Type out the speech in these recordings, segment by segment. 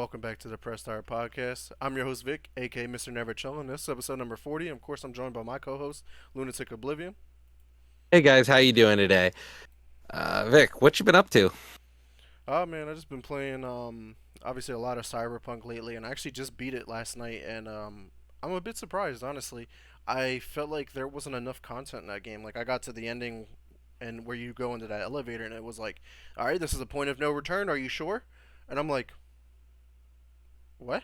welcome back to the Press Start Podcast. I'm your host Vic, aka MrNeverChillin. This is episode number 40. Of course, I'm joined by my co-host Lunatic Ablivion. Hey guys, how you doing today? Vic, what you been up to? Oh man, I just been playing obviously a lot of Cyberpunk lately, and I actually just beat it last night, and I'm a bit surprised honestly. I felt like there wasn't enough content in that game. Like I got to the ending, and where you go into that elevator, and it was like, all right, this is a point of no return. Are you sure? And I'm like, what?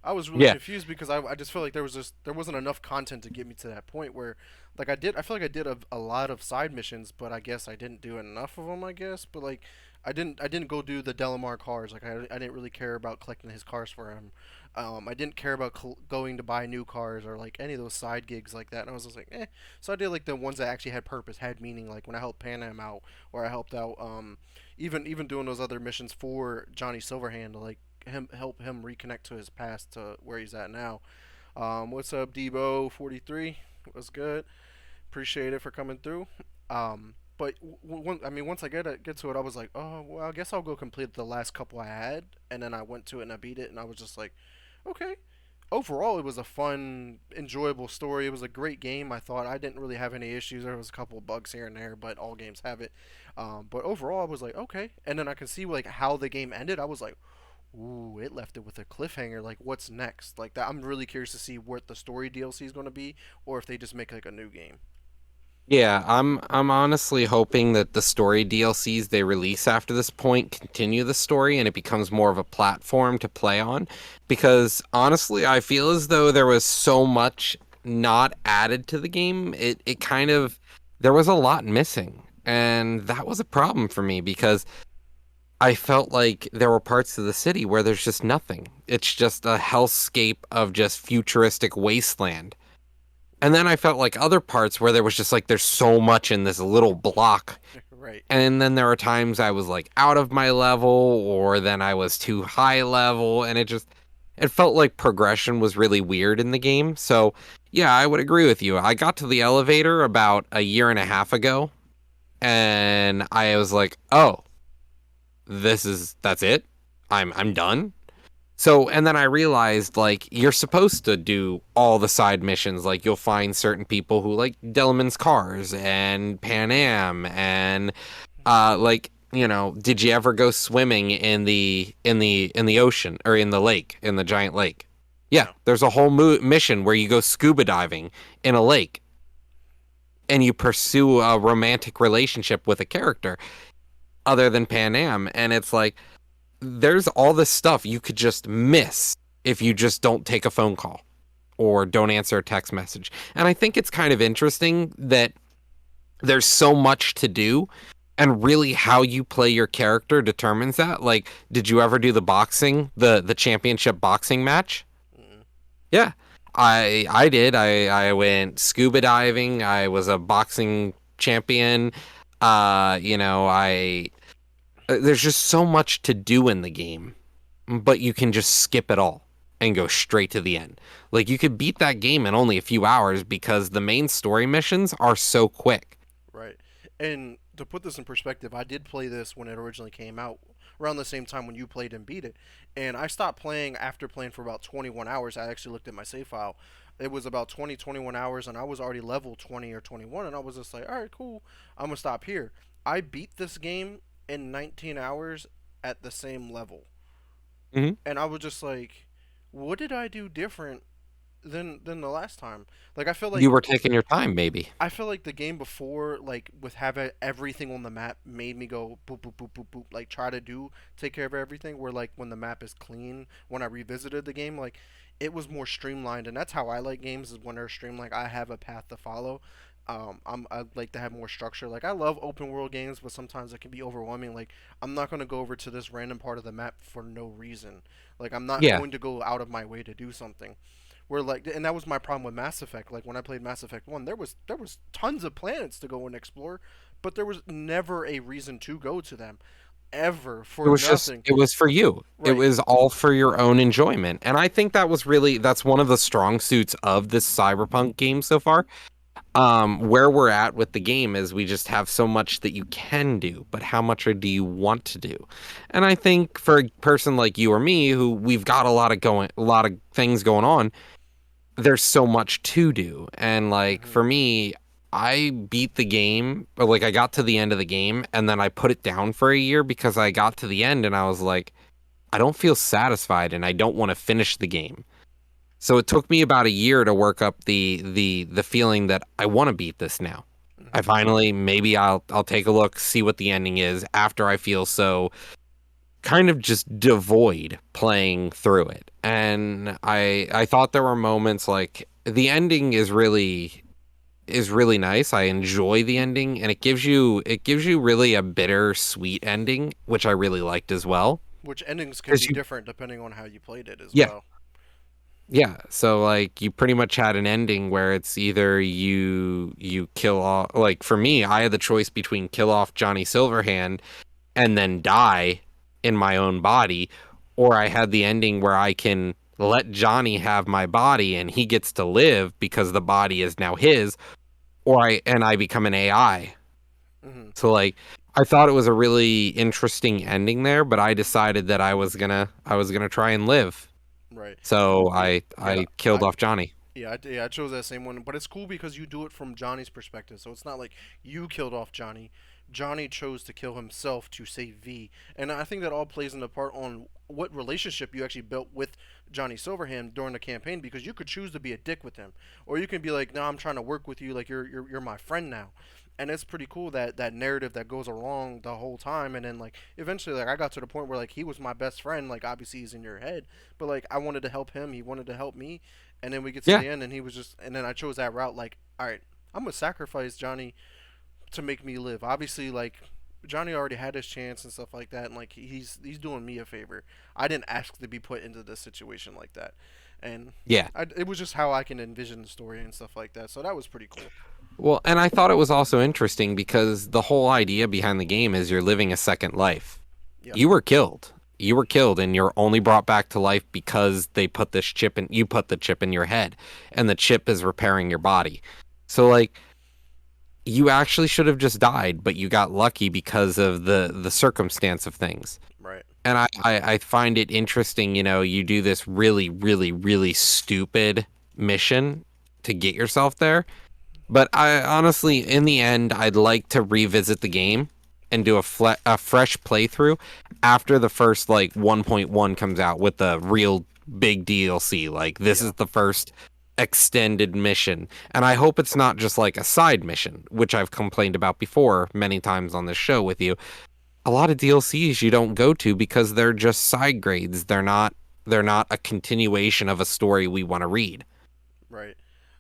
I was really Yeah, confused because I just felt like there wasn't enough content to get me to that point where like I feel like I did a lot of side missions, but I guess I didn't do enough of them, I guess. But like I didn't go do the Delamar cars. Like I didn't really care about collecting his cars for him. I didn't care about going to buy new cars or like any of those side gigs like that. And I was just like, eh. So I did like the ones that actually had purpose, had meaning. Like when I helped Pan Am out, or I helped out even doing those other missions for Johnny Silverhand, like him help him reconnect to his past to where he's at now. What's up, Debo 43? What's good? Appreciate it for coming through. But I mean, once I get to it, I was like, oh well, I guess I'll go complete the last couple I had, and then I went to it and I beat it, and I was just like, okay. Overall, it was a fun, enjoyable story. It was a great game. I thought I didn't really have any issues. There was a couple of bugs here and there, but all games have it. But overall, I was like, okay. And then I can see like how the game ended. I was like, ooh, it left it with a cliffhanger. Like, what's next? Like that. I'm really curious to see what the story DLC is going to be, or if they just make like a new game. yeah, I'm honestly hoping that the story DLCs they release after this point continue the story and it becomes more of a platform to play on. Because honestly, I feel as though there was so much not added to the game. It kind of there was a lot missing. And that was a problem for me because I felt like there were parts of the city where there's just nothing. It's just a hellscape of just futuristic wasteland. And then I felt like other parts where there was just like there's so much in this little block. Right. And then there were times I was like out of my level or then I was too high level and it felt like progression was really weird in the game. So, yeah, I would agree with you. I got to the elevator about a year and a half ago and I was like, "Oh, that's it. I'm done." So, and then I realized like you're supposed to do all the side missions. Like you'll find certain people who like Delman's cars and Pan Am and like, did you ever go swimming in the ocean or in the lake, in the giant lake? Yeah, No. there's a whole mission where you go scuba diving in a lake and you pursue a romantic relationship with a character other than Pan Am and it's like there's all this stuff you could just miss if you just don't take a phone call or don't answer a text message. And I think it's kind of interesting that there's so much to do and really how you play your character determines that. Like, did you ever do the boxing, the championship boxing match? Mm-mm. Yeah. I did. I went scuba diving. I was a boxing champion. I there's just so much to do in the game, but you can just skip it all and go straight to the end. Like you could beat that game in only a few hours because the main story missions are so quick. Right. And to put this in perspective, I did play this when it originally came out, around the same time when you played and beat it. And I stopped playing after playing for about 21 hours. I actually looked at my save file. It was about 20, 21 hours, and I was already level 20 or 21, and I was just like, all right, cool. I'm going to stop here. I beat this game in 19 hours at the same level. Hmm. And I was just like, what did I do different than the last time? Like, You were taking your time, maybe. I feel like the game before, like with having everything on the map, made me go boop boop boop boop boop. Like try to do take care of everything. Where like when the map is clean, when I revisited the game, like it was more streamlined, and that's how I like games is when they're streamlined. Like I have a path to follow. I like to have more structure. Like I love open world games, but sometimes it can be overwhelming. Like I'm not gonna go over to this random part of the map for no reason. Like I'm not Yeah. going to go out of my way to do something where like and that was my problem with Mass Effect. Like when I played Mass Effect 1, there was tons of planets to go and explore, but there was never a reason to go to them ever It for was just nothing. it was for you. It Right. was all for your own enjoyment. And I think that's one of the strong suits of this Cyberpunk game so far. Where we're at with the game is we just have so much that you can do, but how much do you want to do? And I think for a person like you or me, who we've got a lot of things going on, there's so much to do. And like Hmm. for me, I beat the game, or like I got to the end of the game and then I put it down for a year because I got to the end and I was like, I don't feel satisfied and I don't want to finish the game. So it took me about a year to work up the feeling that I want to beat this now. I Hmm. finally maybe I'll take a look, see what the ending is after I feel so kind of just devoid playing through it. And I thought there were moments like the ending is really nice. I enjoy the ending and it gives you really a bitter sweet ending, which I really liked as well. Which endings can 'Cause be you different depending on how you played it as yeah, well. yeah. So like you pretty much had an ending where it's either you kill off, like for me, I had the choice between kill off Johnny Silverhand and then die in my own body, or I had the ending where I can let Johnny have my body and he gets to live because the body is now his, or I become an AI. Hmm. So like I thought it was a really interesting ending there, but I decided that I was gonna try and live. Right. So Yeah. Yeah. I killed off Johnny. Yeah, I chose that same one, but it's cool because you do it from Johnny's perspective. So it's not like you killed off Johnny. Johnny chose to kill himself to save V, and I think that all plays into part on what relationship you actually built with Johnny Silverhand during the campaign. Because you could choose to be a dick with him, or you can be like, "No, I'm trying to work with you. Like you're my friend now." And it's pretty cool that narrative that goes along the whole time, and then like eventually, like I got to the point where like he was my best friend. Like obviously he's in your head, but like I wanted to help him, he wanted to help me, and then we get to Yeah, the end, and he was just, and then I chose that route. Like, all right, I'm gonna sacrifice Johnny to make me live. Obviously, like Johnny already had his chance and stuff like that, and like he's doing me a favor. I didn't ask to be put into this situation like that, and yeah. it was just how I can envision the story and stuff like that. So that was pretty cool. Well, and I thought it was also interesting because the whole idea behind the game is you're living a second life. Yep. You were killed. You were killed and you're only brought back to life because they put this chip in, you put the chip in your head and the chip is repairing your body. So like you actually should have just died, but you got lucky because of the circumstance of things. Right. And I find it interesting, you do this really, really, really stupid mission to get yourself there. But I honestly, in the end, I'd like to revisit the game and do a fresh playthrough after the first like 1.1 comes out with the real big DLC. Like this Yeah. is the first extended mission, and I hope it's not just like a side mission, which I've complained about before many times on this show with you. A lot of DLCs you don't go to because they're just side grades. They're not a continuation of a story we want to read. Right.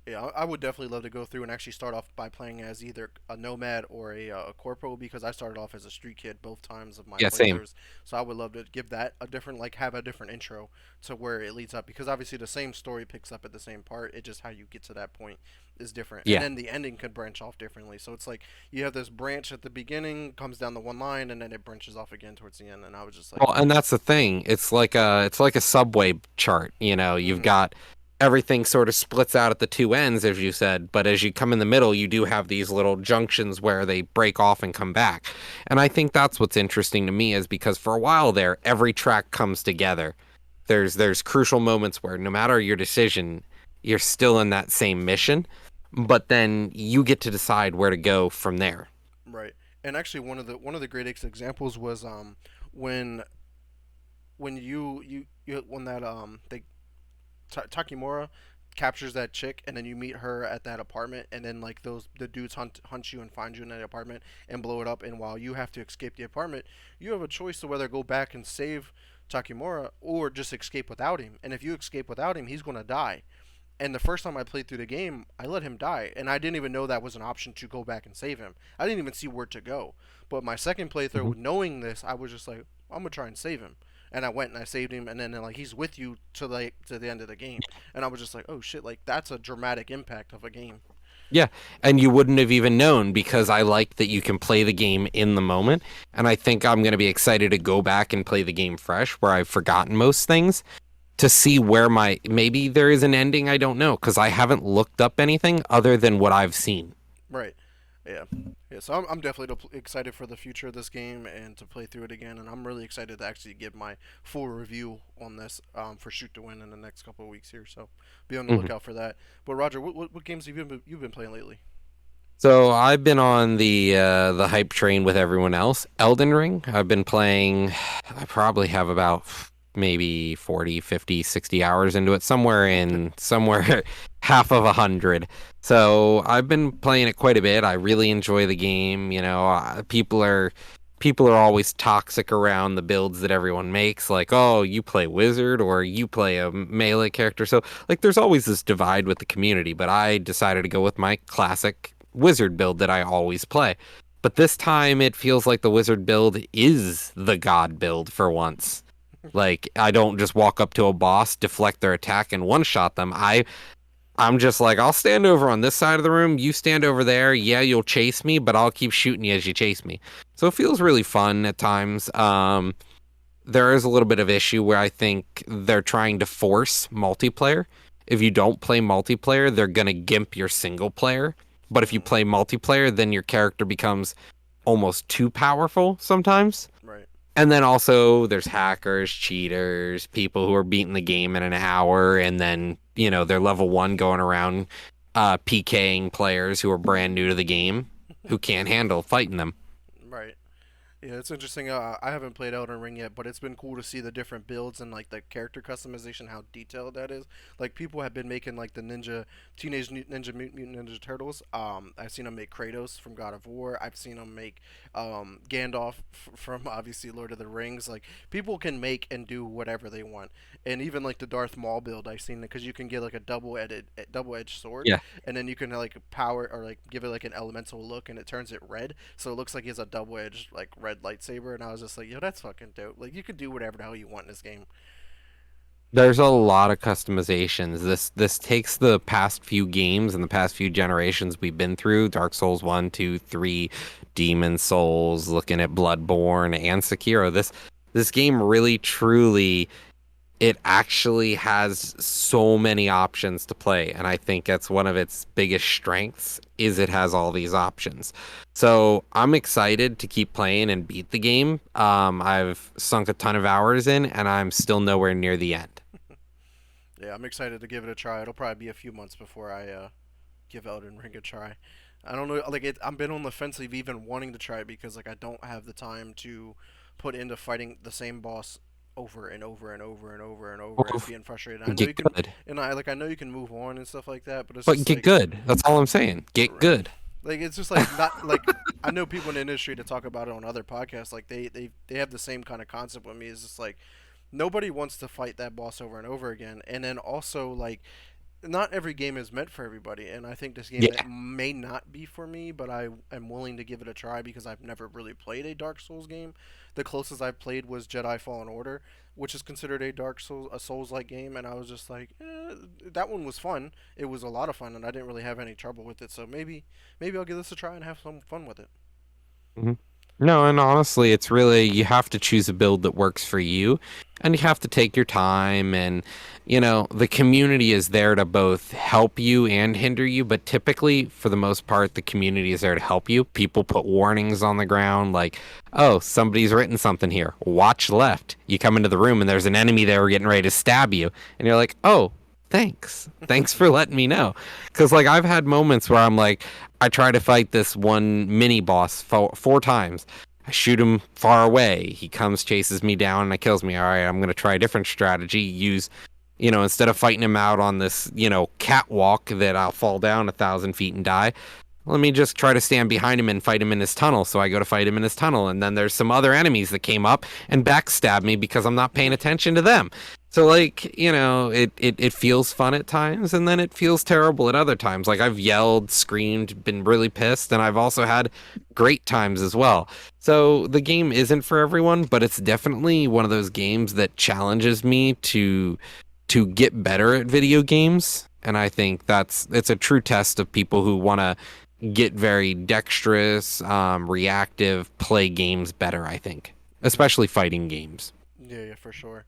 Yeah, I would definitely love to go through and actually start off by playing as either a nomad or a corpo, because I started off as a street kid both times of my Yeah, same. playthroughs. So I would love to give that a different, like, have a different intro to where it leads up, because obviously the same story picks up at the same part. It just how you get to that point is different, and Yeah. then the ending could branch off differently. So it's like you have this branch at the beginning, comes down the one line, and then it branches off again towards the end. And I was just like, Well, and that's the thing. It's like a subway chart. You've mm-hmm, got everything sort of splits out at the two ends, as you said, but as you come in the middle, you do have these little junctions where they break off and come back. And I think that's what's interesting to me is because for a while there, every track comes together. There's crucial moments where no matter your decision, you're still in that same mission, but then you get to decide where to go from there. right. And actually, one of the greatest examples was when when that they Takimura captures that chick, and then you meet her at that apartment, and then like the dudes hunt you and find you in that apartment and blow it up, and while you have to escape the apartment, you have a choice to whether go back and save Takimura or just escape without him. And if you escape without him, he's gonna die. And the first time I played through the game, I let him die, and I didn't even know that was an option to go back and save him. I didn't even see where to go. But my second Mhm. playthrough, knowing this, I was just like, I'm gonna try and save him, and I went and I saved him, and then like he's with you to the end of the game, and I was just like, oh shit, like that's a dramatic impact of a game. Yeah, and you wouldn't have even known because I like that you can play the game in the moment. And I think I'm going to be excited to go back and play the game fresh where I've forgotten most things. to see where maybe there is an ending. I don't know because I haven't looked up anything other than what I've seen. Right. Yeah. Yeah. So I'm definitely excited for the future of this game and to play through it again. And I'm really excited to actually give my full review on this for Shoot to Win in the next couple of weeks here. So be on the Mhm. lookout for that. But Roger, what games have you been playing lately? So I've been on the hype train with everyone else. Elden Ring, I've been playing. I probably have about maybe 40, 50, 60 hours into it, somewhere half of 100. So I've been playing it quite a bit. I really enjoy the game. People are always toxic around the builds that everyone makes, like, oh, you play wizard or you play a melee character. So like there's always this divide with the community, but I decided to go with my classic wizard build that I always play. But this time it feels like the wizard build is the god build for once. Like I don't just walk up to a boss, deflect their attack and one shot them. I'm just like, I'll stand over on this side of the room, you stand over there. Yeah, you'll chase me, but I'll keep shooting you as you chase me. So it feels really fun at times. There is a little bit of issue where I think they're trying to force multiplayer. If you don't play multiplayer, they're gonna gimp your single player. But if you Mm, play multiplayer, then your character becomes almost too powerful sometimes. right. And then also there's hackers, cheaters, people who are beating the game in an hour and then, they're level 1 going around PKing players who are brand new to the game who can't handle fighting them. Right. Yeah, it's interesting. I haven't played Elden Ring yet, but it's been cool to see the different builds and like the character customization, how detailed that is. Like people have been making like the Ninja Mutant Ninja Turtles. I've seen them make Kratos from God of War. I've seen them make Gandalf from obviously Lord of the Rings. Like people can make and do whatever they want, and even like the Darth Maul build I've seen because you can get like a double edged sword, Yeah. and then you can like power or like give it like an elemental look, and it turns it red, so it looks like he has a double-edged like red lightsaber. And I was just like, yo, that's fucking dope. Like you can do whatever the hell you want in this game. There's a lot of customizations. This takes the past few games and the past few generations we've been through, Dark Souls 1, 2, 3, Demon Souls, looking at Bloodborne and Sekiro. This game really truly it actually has so many options to play, and I think that's one of its biggest strengths is it has all these options. So I'm excited to keep playing and beat the game. I've sunk a ton of hours in and I'm still nowhere near the end. Yeah, I'm excited to give it a try. It'll probably be a few months before I give Elden Ring a try. I don't know, like I've been on the fence of even wanting to try it because like I don't have the time to put into fighting the same boss over and over and over and over and over and Oof, being frustrated. I know get you can, good. and I know you can move on and stuff like that, but it's But just get like good. That's all I'm saying. Get right. good. Like it's just like not like I know people in the industry that talk about it on other podcasts. Like they have the same kind of concept with me. It's just like nobody wants to fight that boss over and over again. And then also like not every game is meant for everybody, and I think this game Yeah. may not be for me, but I am willing to give it a try because I've never really played a Dark Souls game. The closest I've played was Jedi Fallen Order, which is considered a Souls-like game, and I was just like, that one was fun. It was a lot of fun, and I didn't really have any trouble with it. So maybe I'll give this a try and have some fun with it. Mhm. No, and honestly, it's really you have to choose a build that works for you, and you have to take your time. And the community is there to both help you and hinder you. But typically, for the most part, the community is there to help you. People put warnings on the ground like, "Oh, somebody's written something here. Watch left." You come into the room and there's an enemy there getting ready to stab you, and you're like, "Oh." Thanks for letting me know. Because, like, I've had moments where I'm like, I try to fight this one mini boss four times. I shoot him far away. He comes, chases me down, and kills me. All right, I'm going to try a different strategy. Use, instead of fighting him out on this, catwalk that I'll fall down 1,000 feet and die, let me just try to stand behind him and fight him in his tunnel. So I go to fight him in his tunnel. And then there's some other enemies that came up and backstab me because I'm not paying attention to them. So, like, it feels fun at times and then it feels terrible at other times. Like, I've yelled, screamed, been really pissed, and I've also had great times as well. So the game isn't for everyone, but it's definitely one of those games that challenges me to get better at video games. And I think it's a true test of people who want to get very dexterous, reactive, play games better, I think. Especially fighting games. Yeah, yeah, for sure.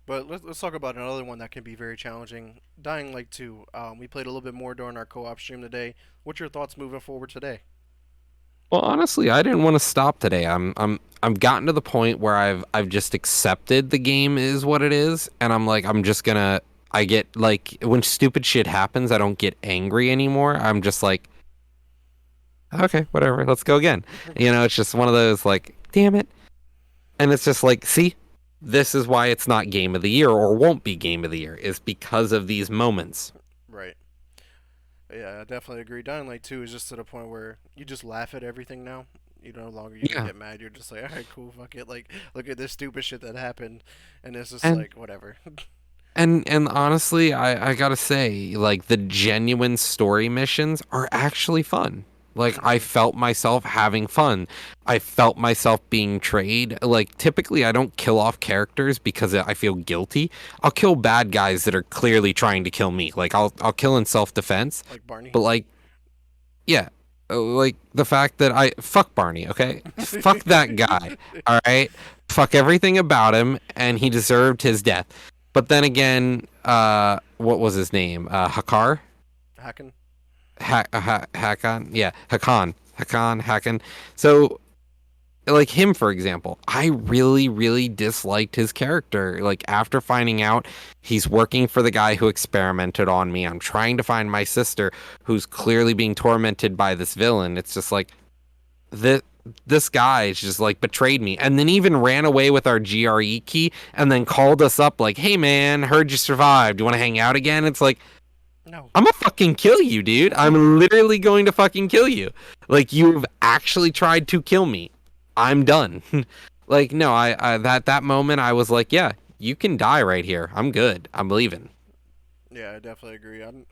But let's talk about another one that can be very challenging. Dying Light 2. We played a little bit more during our co-op stream today. What's your thoughts moving forward today? Well, honestly, I didn't want to stop today. I'm gotten to the point where I've just accepted the game is what it is, and I'm like I'm just gonna. I get like when stupid shit happens, I don't get angry anymore. I'm just like, okay, whatever, let's go again. It's just one of those like, damn it. And it's just like, see, this is why it's not game of the year or won't be game of the year, is because of these moments. Right. Yeah, I definitely agree. Dying Light 2 is just to the point where you just laugh at everything now. You no longer even Yeah. get mad. You're just like, all right, cool, fuck it. Like, look at this stupid shit that happened, and it's just And like, whatever. and honestly, I gotta say, like the genuine story missions are actually fun. Like I Hmm. felt myself having fun. I felt myself being trayed. Like typically I don't kill off characters because I feel guilty. I'll kill bad guys that are clearly trying to kill me. Like I'll kill in self-defense. Like Barney. But like, yeah, like the fact that I fuck Barney, okay? Fuck that guy. All right? Fuck everything about him and he deserved his death. But then again, what was his name? Hakar? Hacking. Hakan? Yeah, Hakan. So like him for example, I really really disliked his character. Like after finding out he's working for the guy who experimented on me, I'm trying to find my sister who's clearly being tormented by this villain. It's just like this this guy's just like betrayed me and then even ran away with our GRE key and then called us up like, "Hey man, heard you survived. Do you want to hang out again?" It's like, No. I'm gonna fucking kill you, dude. I'm literally going to fucking kill you. Like you've actually tried to kill me. I'm done. Like no, I that moment I was like, yeah, you can die right here. I'm good. I'm leaving. Yeah, I definitely agree. I'm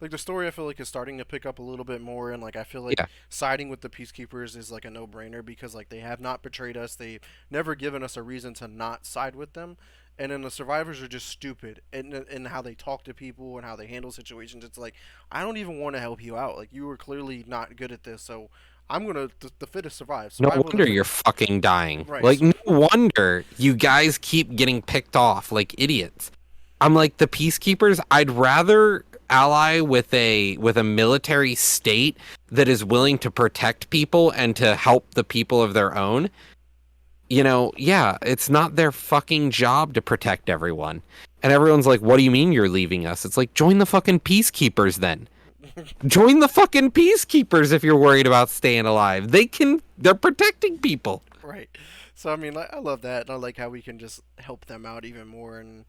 like the story. I feel like is starting to pick up a little bit more, and like I feel like Yeah, siding with the peacekeepers is like a no-brainer because like they have not betrayed us. They've never given us a reason to not side with them, and then the survivors are just stupid in how they talk to people and how they handle situations. It's like I don't even want to help you out. Like you were clearly not good at this, so I'm gonna the fittest survive. no Survival of the wonder you're fittest. fucking dying. Right. Like no wonder you guys keep getting picked off like idiots. I'm like the peacekeepers, I'd rather ally with a military state that is willing to protect people and to help the people of their own. Yeah, it's not their fucking job to protect everyone. And everyone's like, "What do you mean you're leaving us?" It's like, "Join the fucking peacekeepers then. Join the fucking peacekeepers if you're worried about staying alive. They're protecting people." Right. So I mean, I love that, and I like how we can just help them out even more. And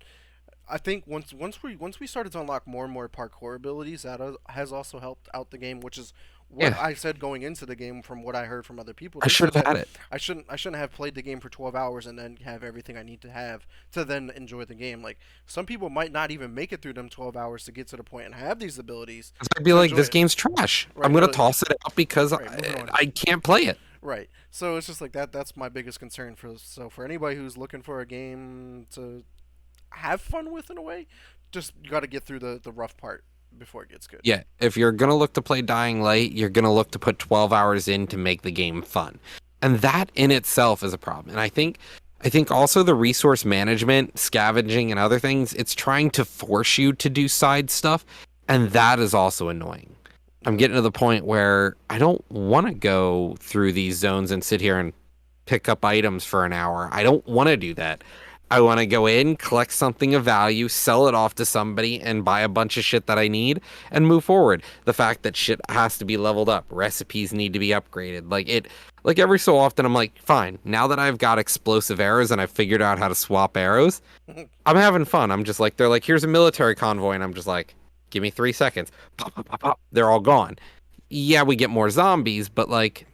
I think once we started to unlock more and more parkour abilities, that has also helped out the game, which is what Yeah, I said going into the game from what I heard from other people. I They should said have that had it. I shouldn't have played the game for 12 hours and then have everything I need to have to then enjoy the game. Like some people might not even make it through them 12 hours to get to the point and have these abilities 'Cause I'd be to like, enjoy "This it. game's trash. I'm Right. gonna They're like, toss it out because right. Moving on. I can't play it." Right. So it's just like that. That's my biggest concern for anybody who's looking for a game to have fun with in a way, just you got to get through the rough part before it gets good. Yeah, if you're gonna look to play Dying Light, you're gonna look to put 12 hours in to make the game fun, and that in itself is a problem. And I think also the resource management, scavenging, and other things, it's trying to force you to do side stuff, and that is also annoying. I'm Yep. getting to the point where I don't want to go through these zones and sit here and pick up items for an hour. I don't want to do that. I want to go in, collect something of value, sell it off to somebody, and buy a bunch of shit that I need and move forward. The fact that shit has to be leveled up, recipes need to be upgraded. Like every so often, I'm like, fine, now that I've got explosive arrows and I've figured out how to swap arrows, I'm having fun. I'm just like, they're like, here's a military convoy. And I'm just like, give me 3 seconds. Pop, pop, pop, pop. They're all gone. Yeah, we get more zombies, but like,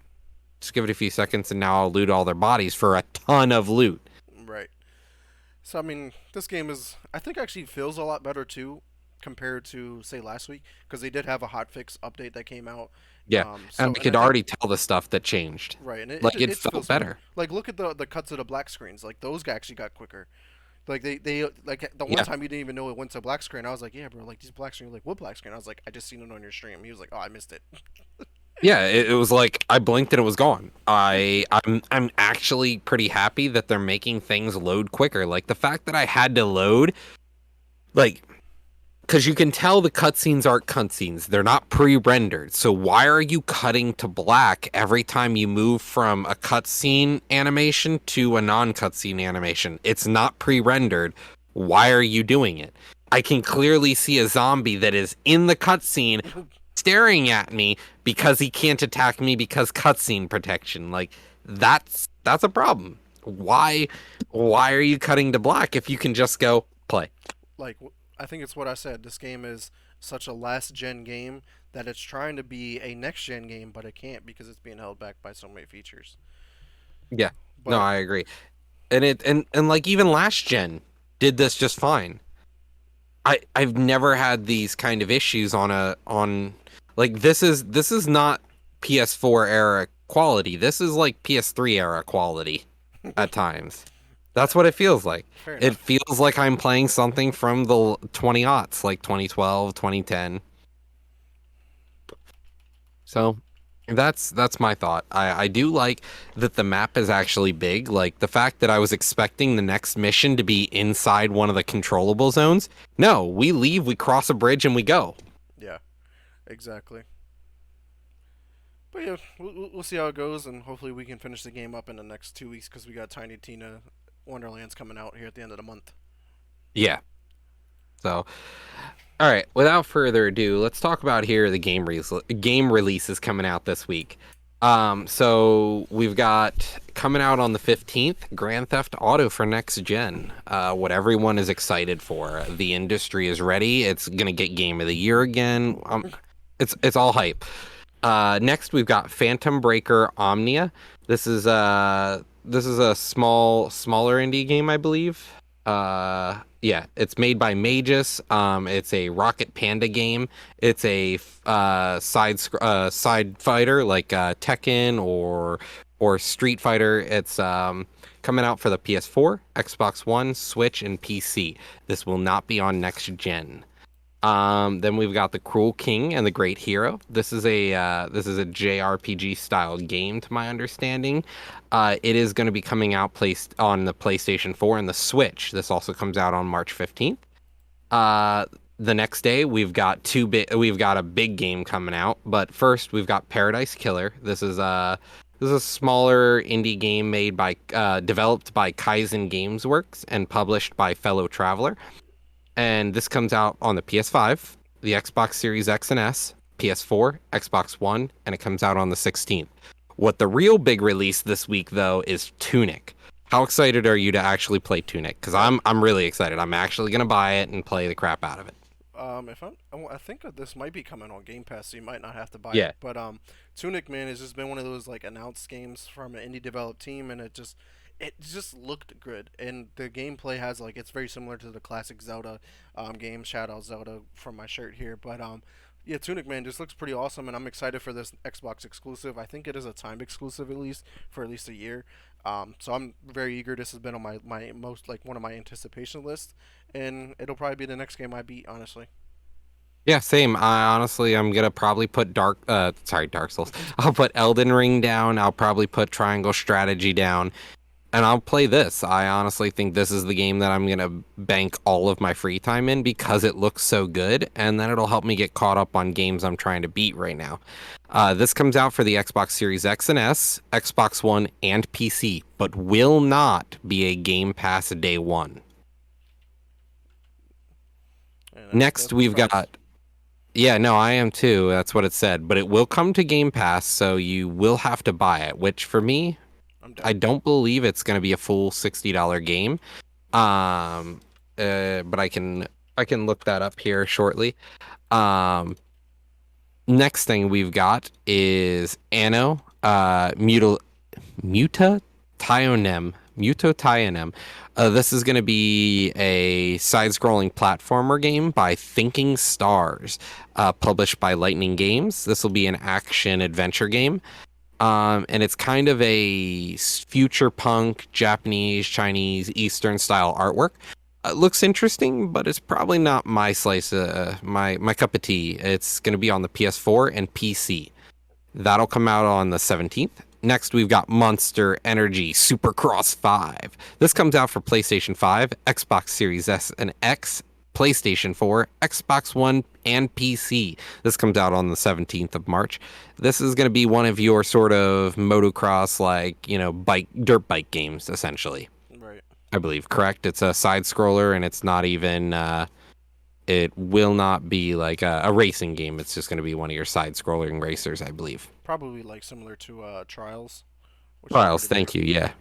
just give it a few seconds and now I'll loot all their bodies for a ton of loot. Right. So I mean, this game is I think actually feels a lot better too compared to say last week because they did have a hotfix update that came out. Yeah, and So I and I could think already tell the stuff that changed. right, and Like it it felt feels smoother. better. Like look at the cuts of the black screens. Like those actually got quicker. Like they like the one Yeah, time you didn't even know it went to black screen. I was like, yeah, bro. Like these black screen. Like what black screen? I was like, I just seen it on your stream. He was like, oh, I missed it. Yeah, it was like I blinked and it was gone. I'm actually pretty happy that they're making things load quicker. Like the fact that I had to load, like, because you can tell the cutscenes aren't cutscenes. They're not pre-rendered. So why are you cutting to black every time you move from a cutscene animation to a non-cutscene animation? It's not pre-rendered. Why are you doing it? I can clearly see a zombie that is in the cutscene staring at me because he can't attack me because cutscene protection. Like that's a problem. Why are you cutting to black if you can just go play? Like I think it's what I said. This game is such a last gen game that it's trying to be a next gen game, but it can't because it's being held back by so many features. Yeah. No, But I agree. And like even last gen did this just fine. I've never had these kind of issues on like this is not PS4 era quality. This is like PS3 era quality at times. That's what it feels like. fair It enough. feels like I'm playing something from the 20 aughts, like 2012, 2010. So that's my thought. I do like that the map is actually big. Like the fact that I was expecting the next mission to be inside one of the controllable zones. No, we leave, we cross a bridge, and we go. Yeah, exactly. But yeah, we'll see how it goes, and hopefully we can finish the game up in the next 2 weeks because we got Tiny Tina Wonderlands coming out here at the end of the month. Yeah. So, all right. Without further ado, let's talk about here the game releases coming out this week. So we've got coming out on the 15th, Grand Theft Auto for next gen. What everyone is excited for. The industry is ready. It's gonna get Game of the Year again. It's all hype. Next we've got Phantom Breaker Omnia. This is a smaller indie game, I believe. Yeah, it's made by Magus. It's a Rocket Panda game. It's a side fighter like Tekken or Street Fighter. It's coming out for the PS4, Xbox One, Switch, and PC. This will not be on next gen. Then we've got the Cruel King and the Great Hero. This is a JRPG style game, to my understanding. It is going to be coming out placed on the PlayStation 4 and the Switch. This also comes out on March 15th. Uh, the next day we've got a big game coming out, but first we've got Paradise Killer. This is a smaller indie game made by developed by Kaizen Games Works and published by Fellow Traveler. And this comes out on the PS5, the Xbox Series X and S, PS4, Xbox One, and it comes out on the 16th. What the real big release this week though is Tunic. How excited are you to actually play Tunic? Because Uh, I'm really excited. I'm actually gonna buy it and play the crap out of it. if I think that this might be coming on Game Pass, so you might not have to buy it. Yeah. But Tunic Man has just been one of those like announced games from an indie developed team, and it just looked good. And the gameplay has like it's very similar to the classic Zelda game, Shadow Zelda from my shirt here. But yeah, Tunic Man just looks pretty awesome, and I'm excited for this Xbox exclusive. I think it is a timed exclusive for at least a year. So I'm very eager. This has been on my most like one of my anticipation lists, and it'll probably be the next game I beat, honestly. Yeah, same. I'm gonna probably put Dark Souls. I'll put Elden Ring down. I'll probably put Triangle Strategy down. And I'll play this. I honestly think this is the game that I'm going to bank all of my free time in because it looks so good, and then it'll help me get caught up on games I'm trying to beat right now. This comes out for the Xbox Series X and S, Xbox One, and PC, but will not be a Game Pass day one. And Next, that's a we've surprise. got. Yeah, no, I am too. That's what it said. But it will come to Game Pass, so you will have to buy it, which for me, I'm I down. don't believe it's going to be a full $60 game. Um, but I can look that up here shortly. Um, Next thing we've got is Anno, Mutotionem. This is going to be a side-scrolling platformer game by Thinking Stars, published by Lightning Games. This will be an action adventure game. And it's kind of a future punk, Japanese, Chinese, Eastern style artwork. It looks interesting, but it's probably not my slice, my cup of tea. It's going to be on the PS4 and PC. That'll come out on the 17th. Next, we've got Monster Energy Supercross 5. This comes out for PlayStation 5, Xbox Series S and X, PlayStation 4, Xbox One, and PC. This comes out on the 17th of March. This is going to be one of your sort of motocross, like, dirt bike games, essentially. Right. I believe, correct? It's a side scroller, and it's not even, it will not be like a racing game. It's just going to be one of your side scrolling racers, I believe. Probably like similar to Trials, which is Trials, pretty big. thank you, yeah.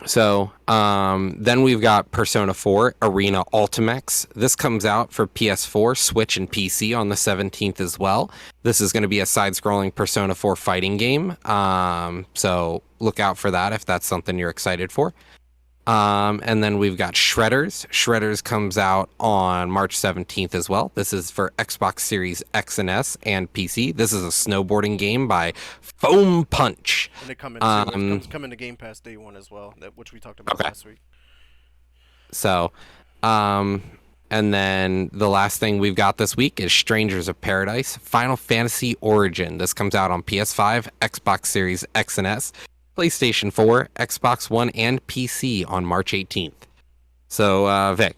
So, then we've got Persona 4 Arena Ultimax. This comes out for PS4, Switch, and PC on the 17th as well. This is going to be a side-scrolling Persona 4 fighting game. So look out for that if that's something you're excited for. And then we've got Shredders. Shredders comes out on March 17th as well. This is for Xbox Series X and S and PC. This is a snowboarding game by Foam Punch. And it come into Game Pass day one as well, which we talked about Okay. last week. So, and then the last thing we've got this week is Strangers of Paradise Final Fantasy Origin. This comes out on PS5, Xbox Series X and S, PlayStation 4, Xbox One, and PC on March 18th. So, Vic,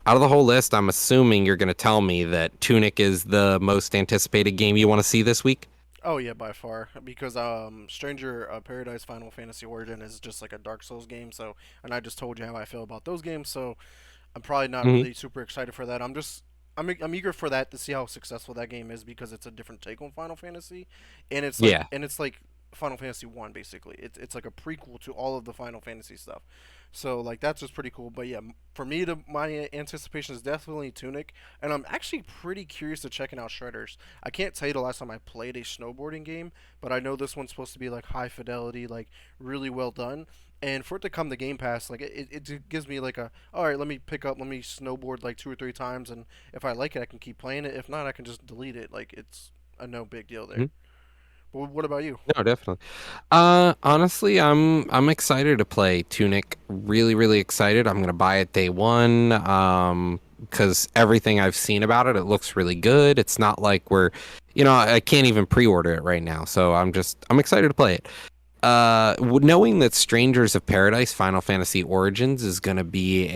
out of the whole list, I'm assuming you're going to tell me that Tunic is the most anticipated game you want to see this week? Oh yeah, by far, because Stranger Paradise Final Fantasy Origin is just like a Dark Souls game. So, and I just told you how I feel about those games. So, I'm probably not Hmm. really super excited for that. I'm eager for that to see how successful that game is because it's a different take on Final Fantasy, Yeah. and it's like Final Fantasy One basically. It's like a prequel to all of the Final Fantasy stuff. So like that's just pretty cool. But yeah, for me, my anticipation is definitely Tunic, and I'm actually pretty curious to checking out Shredders. I can't tell you the last time I played a snowboarding game, but I know this one's supposed to be like high fidelity, like really well done. And for it to come to Game Pass, like it gives me like a all right, let me snowboard like 2 or 3 times, and if I like it, I can keep playing it. If not, I can just delete it. Like it's a no big deal there. But what about you? No, definitely. Honestly, I'm excited to play Tunic. Really, really excited. I'm gonna buy it day one. Because everything I've seen about it, it looks really good. It's not like I can't even pre-order it right now. So I'm excited to play it. Knowing that Strangers of Paradise Final Fantasy Origins is going to be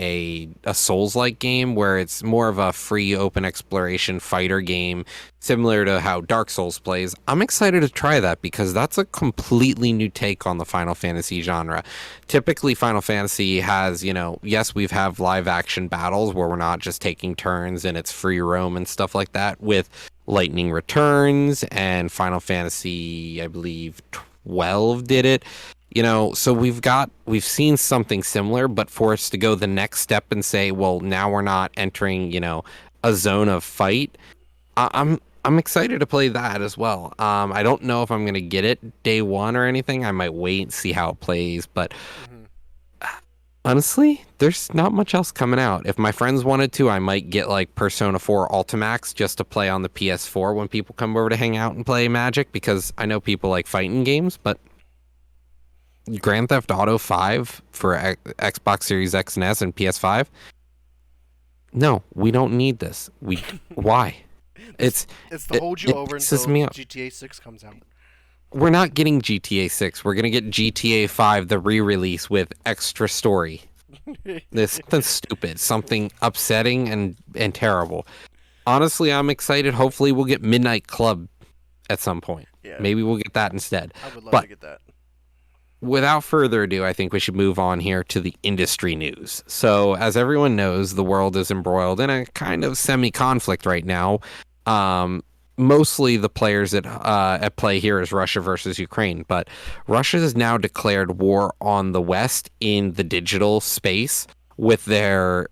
a Souls-like game where it's more of a free open exploration fighter game similar to how Dark Souls plays, I'm excited to try that because that's a completely new take on the Final Fantasy genre. Typically Final Fantasy has, yes, we've have live action battles where we're not just taking turns and it's free roam and stuff like that with Lightning Returns and Final Fantasy, I believe 12 did it. So we've seen something similar, but for us to go the next step and say, well, now we're not entering, a zone of fight. I'm excited to play that as well. I don't know if I'm gonna get it day one or anything. I might wait and see how it plays, but Hmm. honestly, there's not much else coming out. If my friends wanted to, I might get like Persona 4 Ultimax just to play on the PS4 when people come over to hang out and play Magic because I know people like fighting games, but Grand Theft Auto 5 for Xbox Series X and S and PS5? No, we don't need this. Why? This It's it's to hold you it over pisses until me off. GTA 6 comes out. We're not getting GTA 6. We're gonna get GTA 5, the re-release with extra story. There's something stupid, something upsetting and terrible. Honestly, I'm excited. Hopefully, we'll get Midnight Club at some point. Yeah, Maybe we'll get that instead. I would love to But get that. without further ado, I think we should move on here to the industry news. So, as everyone knows, the world is embroiled in a kind of semi-conflict right now. Um, Mostly the players at play here is Russia versus Ukraine, but Russia has now declared war on the West in the digital space with their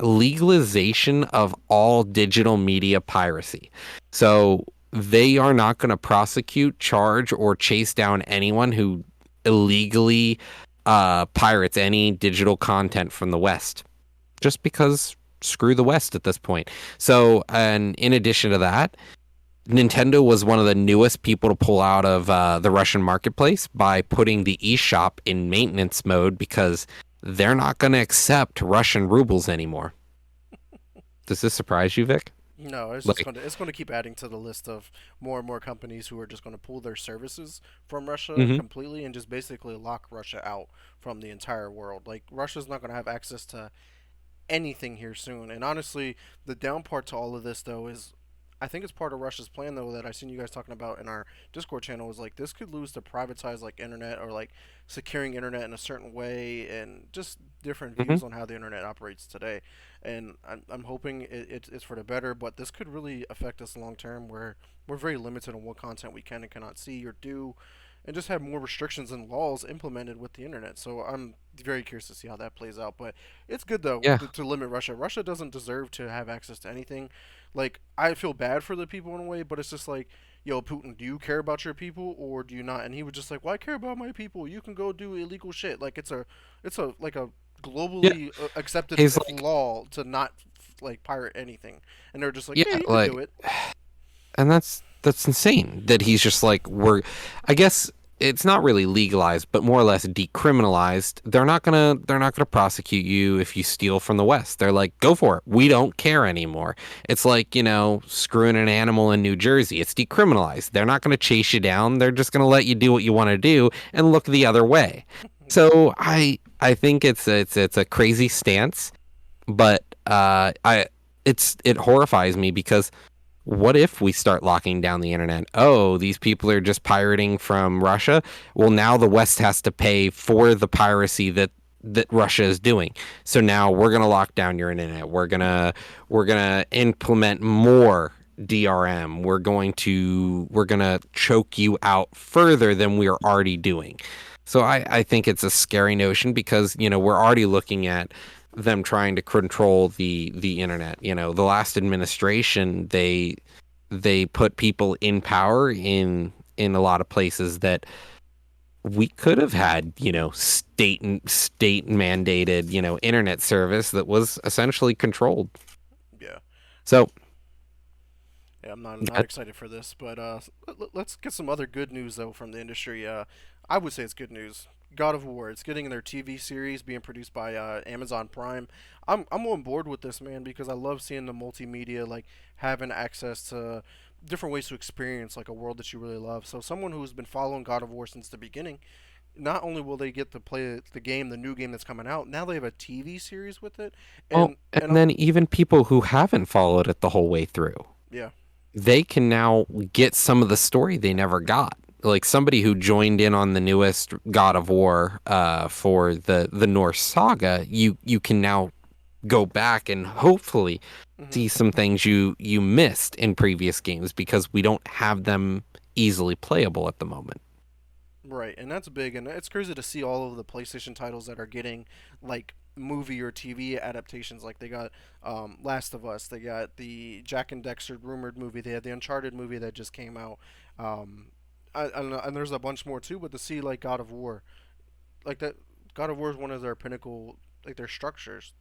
legalization of all digital media piracy. So they are not going to prosecute, charge, or chase down anyone who illegally pirates any digital content from the West, just because screw the West at this point. So, and in addition to that, Nintendo was one of the newest people to pull out of the Russian marketplace by putting the eShop in maintenance mode because they're not going to accept Russian rubles anymore. Does this surprise you, Vic? No, Like, it's gonna keep adding to the list of more and more companies who are just gonna pull their services from Russia hmm completely and just basically lock Russia out from the entire world. Like Russia's not gonna have access to anything here soon. And honestly, the down part to all of this though is I think it's part of Russia's plan though that I seen you guys talking about in our Discord channel is like this could lose to privatize like internet or like securing internet in a certain way and just different hmm views on how the internet operates today. And I'm hoping it's for the better, but this could really affect us long term where we're very limited on what content we can and cannot see or do and just have more restrictions and laws implemented with the internet. So I'm very curious to see how that plays out. But it's good though yeah, to limit Russia. Russia doesn't deserve to have access to anything. Like I feel bad for the people in a way, but it's just like, yo, Putin, do you care about your people or do you not? And he was just like, well, I care about my people. You can go do illegal shit. Like it's a like a yeah. globally accepted He's like, law to not like pirate anything. And they're just like, yeah, yeah, you could do like, it. and that's insane that he's just like, I guess it's not really legalized, but more or less decriminalized. They're not gonna prosecute you if you steal from the West. They're like, go for it. We don't care anymore. It's like, screwing an animal in New Jersey. It's decriminalized. They're not gonna chase you down. They're just gonna let you do what you want to do and look the other way. Yeah. So I think it's a crazy stance, but it horrifies me because what if we start locking down the internet? Oh, these people are just pirating from Russia. Well, now the West has to pay for the piracy that Russia is doing. So now we're gonna lock down your internet. We're gonna implement more DRM. We're gonna choke you out further than we are already doing. So I think it's a scary notion because we're already looking at them trying to control the internet. The last administration, they put people in power in a lot of places that we could have had, state mandated, internet service that was essentially controlled. Yeah. So Yeah, I'm not excited for this, but let's get some other good news though from the industry. I would say it's good news. God of War, it's getting their TV series being produced by Amazon Prime. I'm on board with this, man, because I love seeing the multimedia, like having access to different ways to experience like a world that you really love. So someone who's been following God of War since the beginning, not only will they get to play the game, the new game that's coming out, now they have a TV series with it, well, and and then even people who haven't followed it the whole way through, yeah. they can now get some of the story they never got. Like somebody who joined in on the newest God of War for the Norse saga, you can now go back and hopefully Hmm. see some things you missed in previous games because we don't have them easily playable at the moment. Right, and that's big, and it's crazy to see all of the PlayStation titles that are getting like movie or TV adaptations. Like they got Last of Us, they got the Jack and Dexter rumored movie, they had the Uncharted movie that just came out. Um, I don't know, and there's a bunch more too. But to see like God of War, like that, God of War is one of their pinnacle, like their structures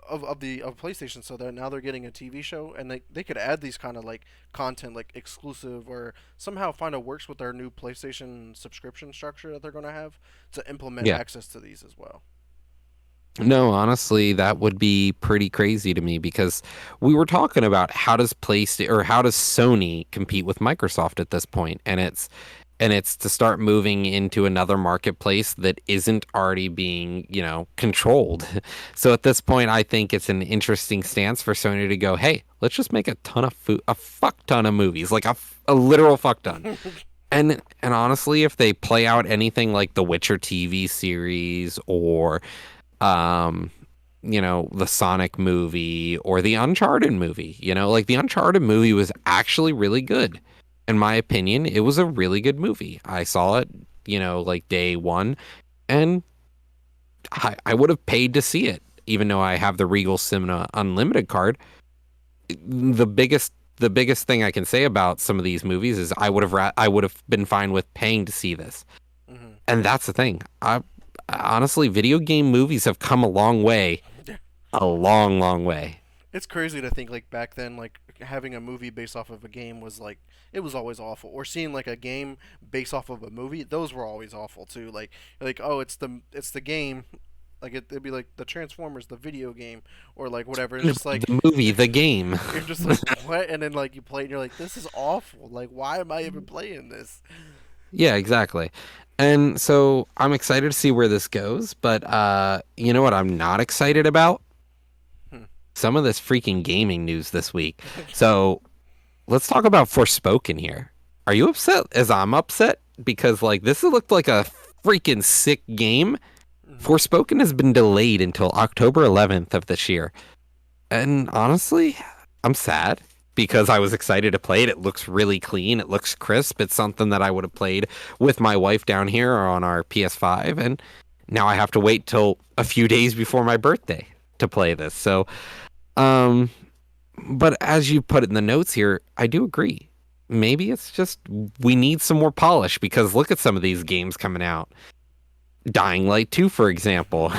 of PlayStation. So that now they're getting a TV show, and they could add these kind of like content like exclusive or somehow find a works with their new PlayStation subscription structure that they're gonna have to implement Yeah. access to these as well. No, honestly, that would be pretty crazy to me because we were talking about how does Sony compete with Microsoft at this point, and it's to start moving into another marketplace that isn't already being, controlled. So at this point, I think it's an interesting stance for Sony to go, hey, let's just make a fuck ton of movies, like a literal fuck ton. And honestly, if they play out anything like the Witcher TV series or um the Sonic movie or the Uncharted movie. Like the Uncharted movie was actually really good. In my opinion, it was a really good movie. I saw it, like day one, and I would have paid to see it, even though I have the Regal Cinema Unlimited card. The biggest thing I can say about some of these movies is I would have been fine with paying to see this. Hmm. And that's the thing. Honestly, video game movies have come a long way, a long, long way. It's crazy to think like back then, like having a movie based off of a game was like it was always awful. Or seeing like a game based off of a movie, those were always awful too. Like oh, it's the game. Like it'd be like the Transformers, the video game, or like whatever. It's just like The movie, the game. you're just like what, and then like you play, and you're like, this is awful. Like, why am I even playing this? Yeah, exactly. And so I'm excited to see where this goes, but you know what I'm not excited about? Hmm. Some of this freaking gaming news this week. So let's talk about Forspoken here. Are you upset as I'm upset? Because like this looked like a freaking sick game. Mhm. Forspoken has been delayed until October 11th of this year. And honestly, I'm sad because I was excited to play it. It looks really clean. It looks crisp. It's something that I would have played with my wife down here on our PS5. And now I have to wait till a few days before my birthday to play this. So, um, but as you put it in the notes here, I do agree. Maybe it's just we need some more polish because look at some of these games coming out. Dying Light 2, for example.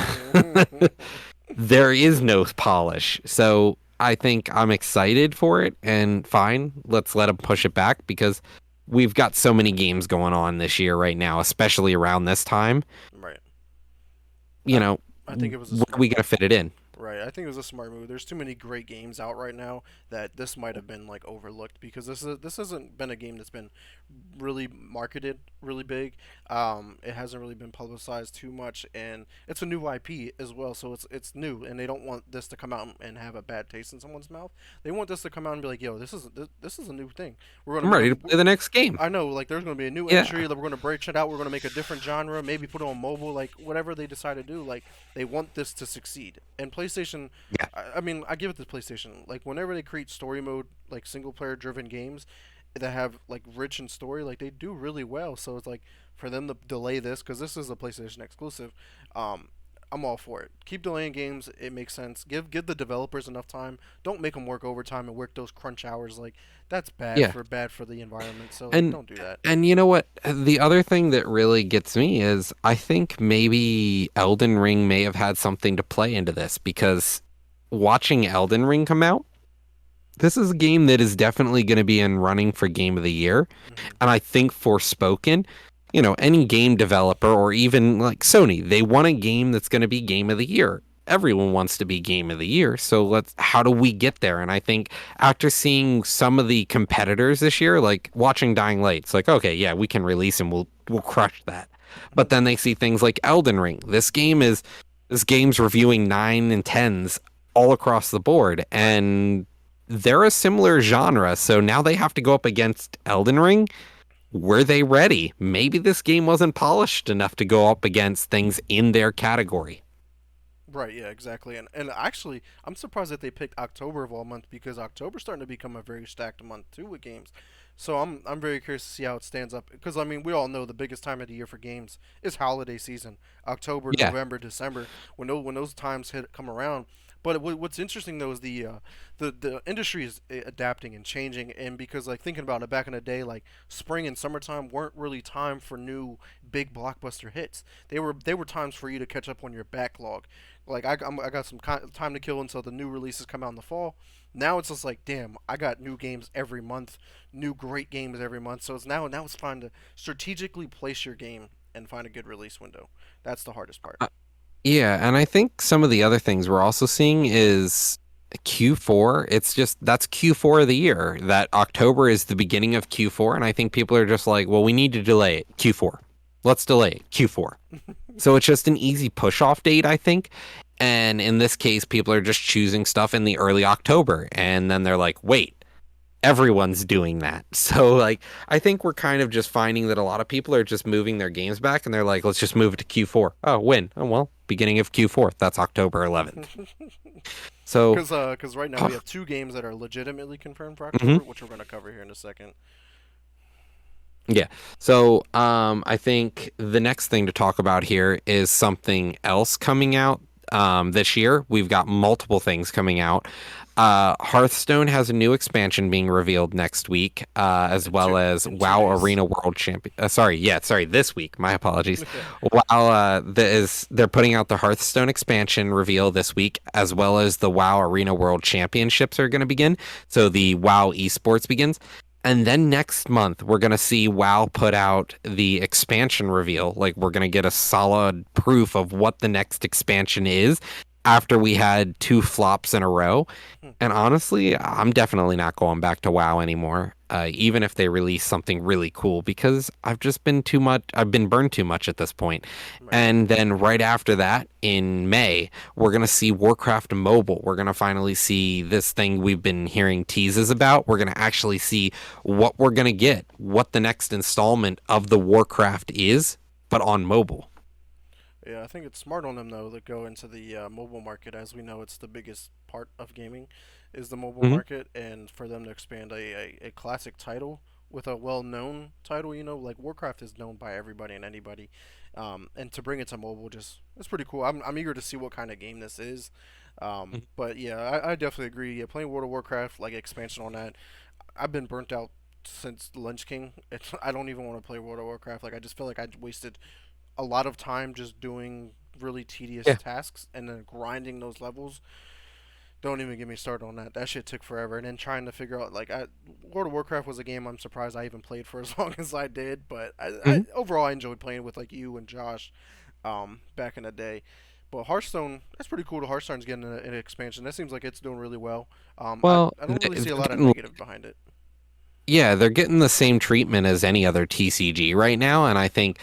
There is no polish. So I think I'm excited for it and fine, let's let them push it back because we've got so many games going on this year right now, especially around this time. Right. You I know, I think it was a where are we smart. gonna fit it in? Right, I think it was a smart move. There's too many great games out right now that this might have been like overlooked because this hasn't been a game that's been really marketed really big. It hasn't really been publicized too much, and it's a new IP as well, so it's new, and they don't want this to come out and have a bad taste in someone's mouth. They want this to come out and be like, "Yo, this is a new thing. We're I'm ready to play the next game. I know, like there's gonna be a new Yeah. entry that we're gonna branch it out. We're gonna make a different genre, maybe put it on mobile, like whatever they decide to do. Like they want this to succeed. And PlayStation, Yeah. I mean, I give it to PlayStation. Like whenever they create story mode, like single player driven games that have like rich in story, like they do really well. So it's like for them to delay this because this is a PlayStation exclusive. Um, I'm all for it. Keep delaying games. It makes sense. Give the developers enough time. Don't make them work overtime and work those crunch hours. Like that's Yeah. bad for the environment. So like, And don't do that. and you know what? The other thing that really gets me is I think maybe Elden Ring may have had something to play into this because watching Elden Ring come out, this is a game that is definitely going to be in running for game of the year. Hmm. And I think Forspoken, any game developer or even like Sony, they want a game that's going to be game of the year. Everyone wants to be game of the year. So how do we get there? And I think after seeing some of the competitors this year, like watching Dying Light, it's like, okay, yeah, we can release and we'll crush that. But then they see things like Elden Ring. This game's reviewing 9 and 10s all across the board. And they're a similar genre. So now they have to go up against Elden Ring. Were they ready? Maybe this game wasn't polished enough to go up against things in their category. Right, yeah, exactly. And actually, I'm surprised that they picked October of all months because October's starting to become a very stacked month too with games. So I'm very curious to see how it stands up because I mean we all know the biggest time of the year for games is holiday season, October, Yeah, November, December, when those times come around. But what's interesting though is the industry is adapting and changing, and because like thinking about it back in the day, like spring and summertime weren't really time for new big blockbuster hits. They were times for you to catch up on your backlog. Like I got some time to kill until the new releases come out in the fall. Now it's just like, damn, I got new games every month, new great games every month. So now it's fine to strategically place your game and find a good release window. That's the hardest part. uh, yeah, and I think some of the other things we're also seeing is Q4. It's just that's Q4 of the year. That October is the beginning of Q4, and I think people are just like, well, we need to delay it. Q4. Let's delay it. Q4. So it's just an easy push off date, I think. And in this case, people are just choosing stuff in the early October. And then they're like, wait, everyone's doing that. So, like, I think we're kind of just finding that a lot of people are just moving their games back and they're like, let's just move it to Q4. Oh, when? Oh, well, beginning of Q4. That's October 11th. So, Cause right now we have two games that are legitimately confirmed for mhm. October, which we're gonna cover here in a second. Yeah. So, I think the next thing to talk about here is something else coming out this year. We've got multiple things coming out. Hearthstone has a new expansion being revealed next week, as well as In 2 WoW days. Arena World Champion. Sorry, this week. My apologies. Okay. WoW, they're putting out the Hearthstone expansion reveal this week, as well as the WoW Arena World Championships are going to begin. So the WoW esports begins. And then next month, we're going to see WoW put out the expansion reveal. Like, we're going to get a solid proof of what the next expansion is after we had two flops in a row. Hmm. And honestly, I'm definitely not going back to WoW anymore, even if they release something really cool, because I've been burned too much at this point. Right. And then right after that, in May, we're going to see Warcraft Mobile. We're going to finally see this thing we've been hearing teases about. We're going to actually see what we're going to get, what the next installment of the Warcraft is, but on mobile. Yeah, I think it's smart on them though to go into the mobile market. As we know, it's the biggest part of gaming, is the mobile Hmm. market, and for them to expand a classic title with a well-known title, like Warcraft is known by everybody and anybody, and to bring it to mobile, just it's pretty cool. I'm eager to see what kind of game this is, but yeah, I definitely agree. Yeah, playing World of Warcraft, like expansion on that, I've been burnt out since Lynch King. I don't even want to play World of Warcraft. Like I just feel like I wasted a lot of time just doing really tedious Yeah. tasks and then grinding those levels. Don't even get me started on that. That shit took forever. And then trying to figure out World of Warcraft was a game I'm surprised I even played for as long as I did. But Hmm. overall I enjoyed playing with like you and Josh, back in the day. But Hearthstone, that's pretty cool. The Hearthstone's getting an expansion. That seems like it's doing really well. Well, I don't really see a they're lot of getting, negative behind it. yeah, they're getting the same treatment as any other TCG right now, and I think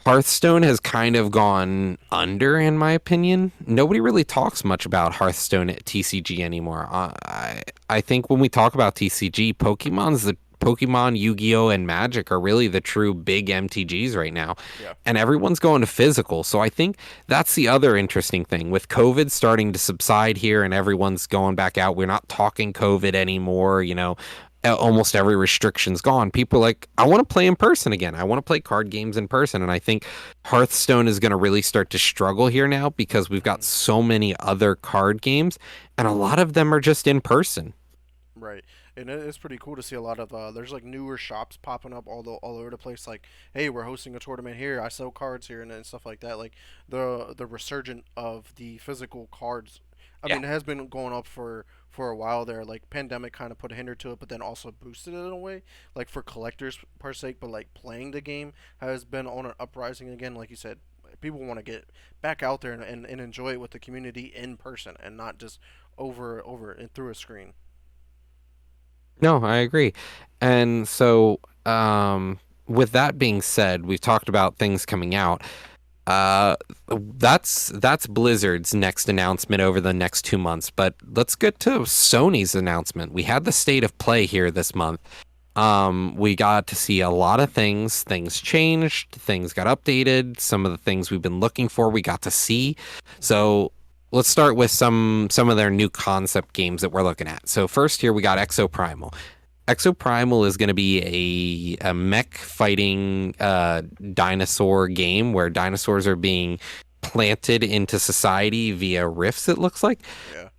Hearthstone has kind of gone under, in my opinion. Nobody really talks much about Hearthstone at TCG anymore. I think when we talk about TCG, Pokemon, Yu-Gi-Oh, and Magic are really the true big MTGs right now, Yeah. and everyone's going to physical. So I think that's the other interesting thing with COVID starting to subside here, and everyone's going back out. We're not talking COVID anymore. Almost every restriction's gone. People are like, I want to play in person again. I want to play card games in person. And I think Hearthstone is going to really start to struggle here now because we've got Hmm. so many other card games, and a lot of them are just in person. Right, and it's pretty cool to see a lot of there's like newer shops popping up all over the place. Like, hey, we're hosting a tournament here. I sell cards here and stuff like that. Like the resurgent of the physical cards. I Yeah. mean, it has been going up for a while there. Like pandemic kind of put a hinder to it, but then also boosted it in a way. Like for collectors per se, but like playing the game has been on an uprising again. Like you said, people want to get back out there and enjoy it with the community in person and not just over and through a screen. No, I agree. And so, with that being said, we've talked about things coming out. Uh, that's Blizzard's next announcement over the next 2 months. But let's get to Sony's announcement. We had the state of play here this month. We got to see a lot of things. Things changed, things got updated. Some of the things we've been looking for, we got to see. Hmm. So let's start with some of their new concept games that we're looking at. So first here we got Exoprimal. Exoprimal is going to be a mech fighting dinosaur game where dinosaurs are being planted into society via rifts, it looks like. Yeah.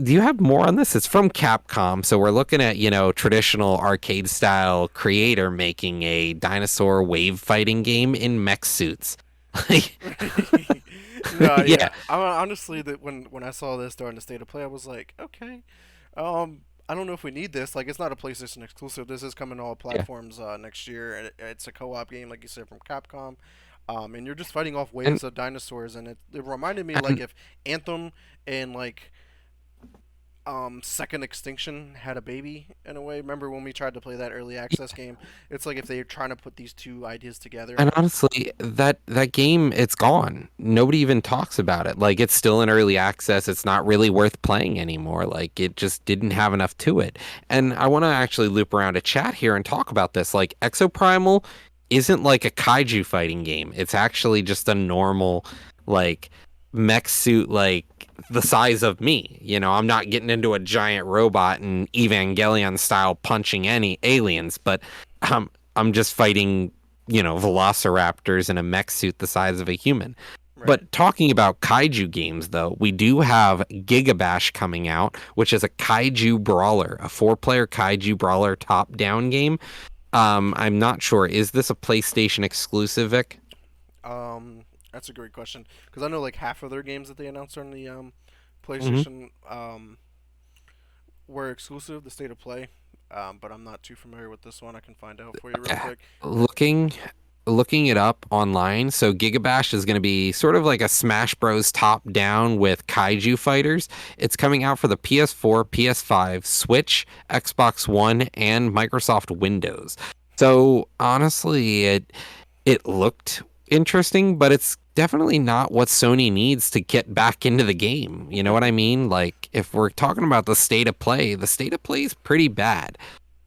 Do you have more on this? It's from Capcom, so we're looking at, traditional arcade style creator making a dinosaur wave fighting game in mech suits. Like, No, yeah, yeah. I honestly that when I saw this during the state of play, I was like, okay, I don't know if we need this. Like, it's not a PlayStation exclusive. This is coming to all yeah. platforms next year. And it's a co-op game, like you said, from Capcom. And you're just fighting off And waves of dinosaurs, and it reminded me like and if Anthem and like Second Extinction had a baby in a way. Remember when we tried to play that early access game? It's like if they're trying to put these two ideas together. And honestly, that game, it's gone. Nobody even talks about it. Like, it's still in early access. It's not really worth playing anymore. Like, it just didn't have enough to it. And I want to actually loop around a chat here and talk about this. Like, Exoprimal isn't like a kaiju fighting game. It's actually just a normal, like, mech suit, like the size of me. I'm not getting into a giant robot and Evangelion style punching any aliens, but I'm just fighting velociraptors in a mech suit the size of a human. Right. But talking about kaiju games, though, we do have Gigabash coming out, which is a kaiju brawler, a four-player kaiju brawler top-down game. I'm not sure. Is this a PlayStation exclusive, Vic? That's a great question because I know like half of their games that they announced on the Hmm. PlayStation were exclusive, the state of play. but I'm not too familiar with this one. I can find out for you real Yeah. quick. Looking looking it up online, so Gigabash is going to be sort of like a Smash Bros. Top down with kaiju fighters. It's coming out for the PS4, PS5, Switch, Xbox One, and Microsoft Windows. So honestly, it looked interesting, but it's definitely not what Sony needs to get back into the game. You know what I mean? Like if we're talking about the state of play is pretty bad.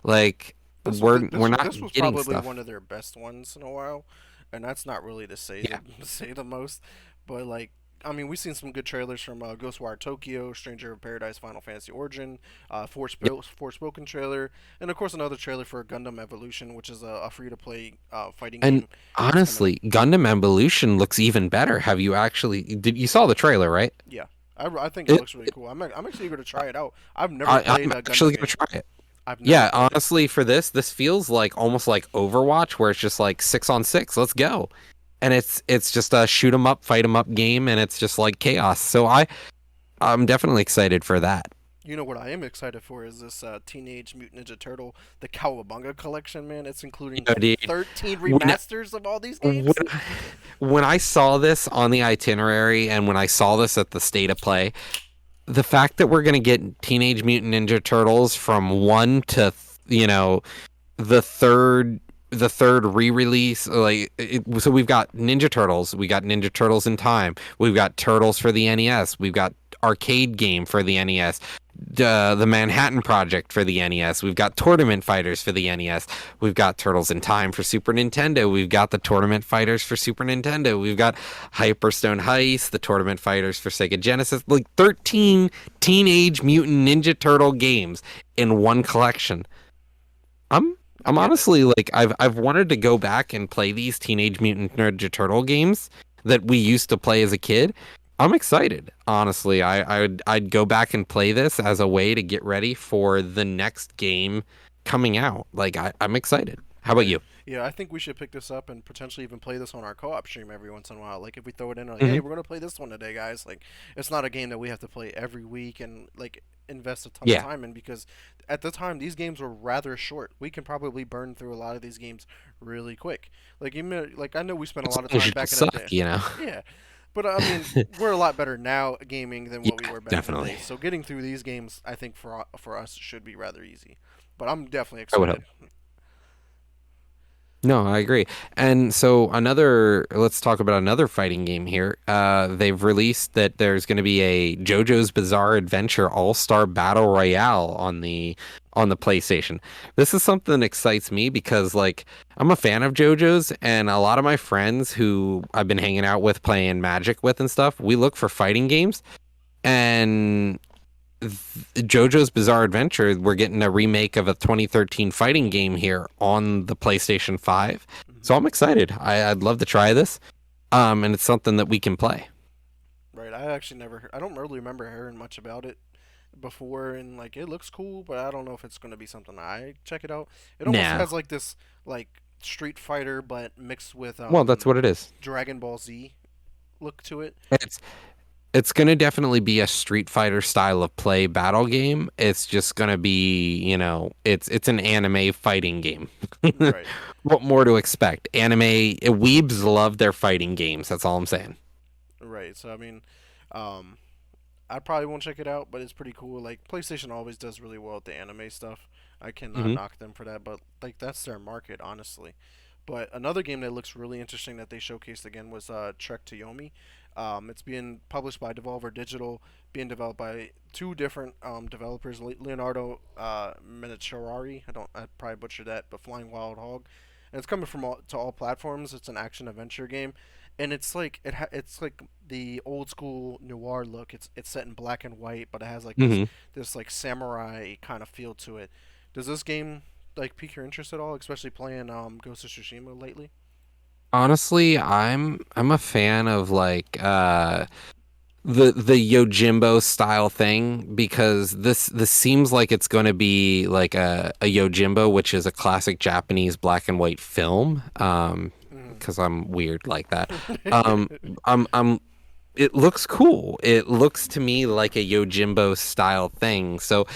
Like we're not This was getting probably one stuff. of their best ones in a while, and that's not really to say Yeah. say the most, but like. I mean, we've seen some good trailers from Ghostwire Tokyo, Stranger of Paradise, Final Fantasy Origin, Yep. Forspoken trailer, and of course another trailer for Gundam Evolution, which is a free-to-play fighting And game that's coming up. honestly, Gundam Evolution looks even better. Have you actually did you saw the trailer, right? Yeah, I think it It, looks really cool. I'm actually eager to try it out. I've never I'm played a actually Gundam gonna game. try it. I've never Yeah, played it. honestly, for this feels like almost like Overwatch, where it's just like 6 on 6. Let's go, and it's just a shoot 'em up, fight 'em up game, and it's just like chaos. So I'm definitely excited for that. You know what I am excited for is this Teenage Mutant Ninja Turtle, the Cowabunga collection, man. It's You including know, dude, 13 when remasters of all these when games. when I saw this on the itinerary and when I saw this at the state of play, the fact that we're gonna get Teenage Mutant Ninja Turtles from one to the third re-release, so we've got Ninja Turtles, we got Ninja Turtles in Time, we've got Turtles for the NES, we've got arcade game for the NES, the Manhattan Project for the NES, we've got Tournament Fighters for the NES, we've got Turtles in Time for Super Nintendo, we've got the Tournament Fighters for Super Nintendo, we've got Hyperstone Heist, the Tournament Fighters for Sega Genesis, like 13 Teenage Mutant Ninja Turtle games in one collection. I'm I'm I'm getting it. honestly like I've wanted to go back and play these Teenage Mutant Ninja Turtle games that we used to play as a kid. I'm excited. Honestly, I'd go back and play this as a way to get ready for the next game coming out. Like I'm excited. How about Right. you? Yeah, I think we should pick this up and potentially even play this on our co-op stream every once in a while. Like if we throw it in, like, hey, Hmm. we're gonna play this one today, guys. Like it's not a game that we have to play every week and like invest a ton of Yeah, time in because at the time these games were rather short. We can probably burn through a lot of these games really quick. Like even like I know we spent a as lot of long as time you don't back in the suck, day. you know. Yeah, but I mean we're a lot better now at gaming than what we Yeah, were back in the definitely. day. So getting through these games, I think for us should be rather easy. But I'm definitely I would hope. excited. No, I agree. And so let's talk about another fighting game here. They've released that there's going to be a JoJo's Bizarre Adventure All-Star Battle Royale on the PlayStation. This is something that excites me because like I'm a fan of JoJo's and a lot of my friends who I've been hanging out with playing Magic with and stuff, we look for fighting games and JoJo's Bizarre Adventure, we're getting a remake of a 2013 fighting game here on the PlayStation 5. Hmm. So I'm excited. I'd love to try this. And it's something that we can play. Right. I actually never. I don't really remember hearing much about it before, and like it looks cool, but I don't know if it's gonna be something I check it out. It almost Nah. has like this like Street Fighter, but mixed with Well, that's what it is. Dragon Ball Z look to it. It's it's gonna definitely be a Street Fighter style of play battle game. It's just gonna be, it's an anime fighting game. Right. What more to expect? Weebs love their fighting games. That's all I'm saying. Right. So I mean, um, I probably won't check it out, but it's pretty cool. Like PlayStation always does really well with the anime stuff. I cannot Hmm. knock them for that, but like that's their market, honestly. But another game that looks really interesting that they showcased again was Trek to Yomi. It's being published by Devolver Digital, being developed by two different developers, Leonardo Minichirari. I probably butchered that, but Flying Wild Hog, and it's coming from to all platforms. It's an action adventure game, and it's like it's like the old school noir look. It's set in black and white, but it has like Hmm. this like samurai kind of feel to it. Does this game like pique your interest at all, especially playing Ghost of Tsushima lately? Honestly, I'm a fan of like the Yojimbo style thing because this seems like it's going to be like a Yojimbo, which is a classic Japanese black and white film. Mm. Because I'm weird like that. Um, I'm it looks cool. It looks to me like a Yojimbo style thing. So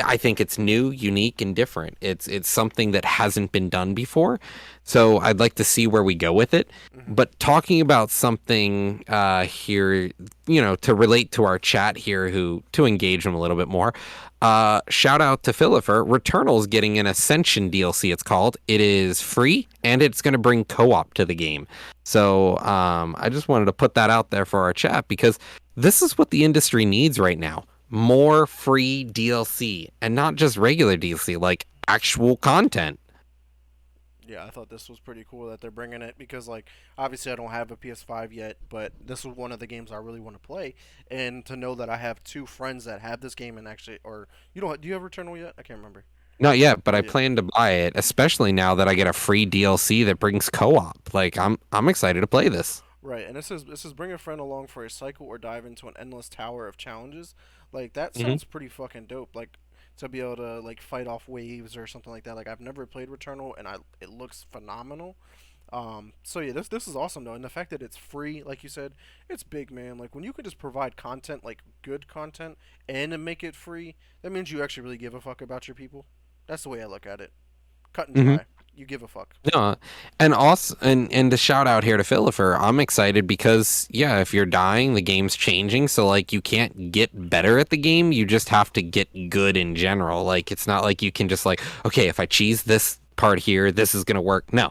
I think it's new, unique, and different. It's something that hasn't been done before. So I'd like to see where we go with it. Hmm. But talking about something here, to relate to our chat here, who to engage them a little bit more. Shout out to Philipper. Returnal's getting an Ascension DLC. It's called. It is free and it's going to bring co-op to the game. So I just wanted to put that out there for our chat because this is what the industry needs right now, more free DLC and not just regular DLC, like actual content. Yeah, I thought this was pretty cool that they're bringing it because, like, obviously I don't have a PS5 yet, but this was one of the games I really want to play, and to know that I have two friends that have this game and actually, or you don't, do you have Returnal yet? I can't remember. Not yet, but I Yeah, plan to buy it, especially now that I get a free DLC that brings co-op. Like I'm excited to play this. right. And this is bring a friend along for a cycle or dive into an endless tower of challenges. Like that Hmm. sounds pretty fucking dope. Like to be able to like fight off waves or something like that. Like I've never played Returnal, and I it looks phenomenal. So yeah, this is awesome though, and the fact that it's free, like you said, it's big, man. Like when you can just provide content, like good content, and then make it free, that means you actually really give a fuck about your people. That's the way I look at it. Cut and Hmm. dry. You give a fuck. No, and also, and to shout out here to Philipper, I'm excited because yeah, if you're dying, the game's changing, so like you can't get better at the game, you just have to get good in general. Like it's not like you can just like, okay, if I cheese this part here, this is gonna work. No,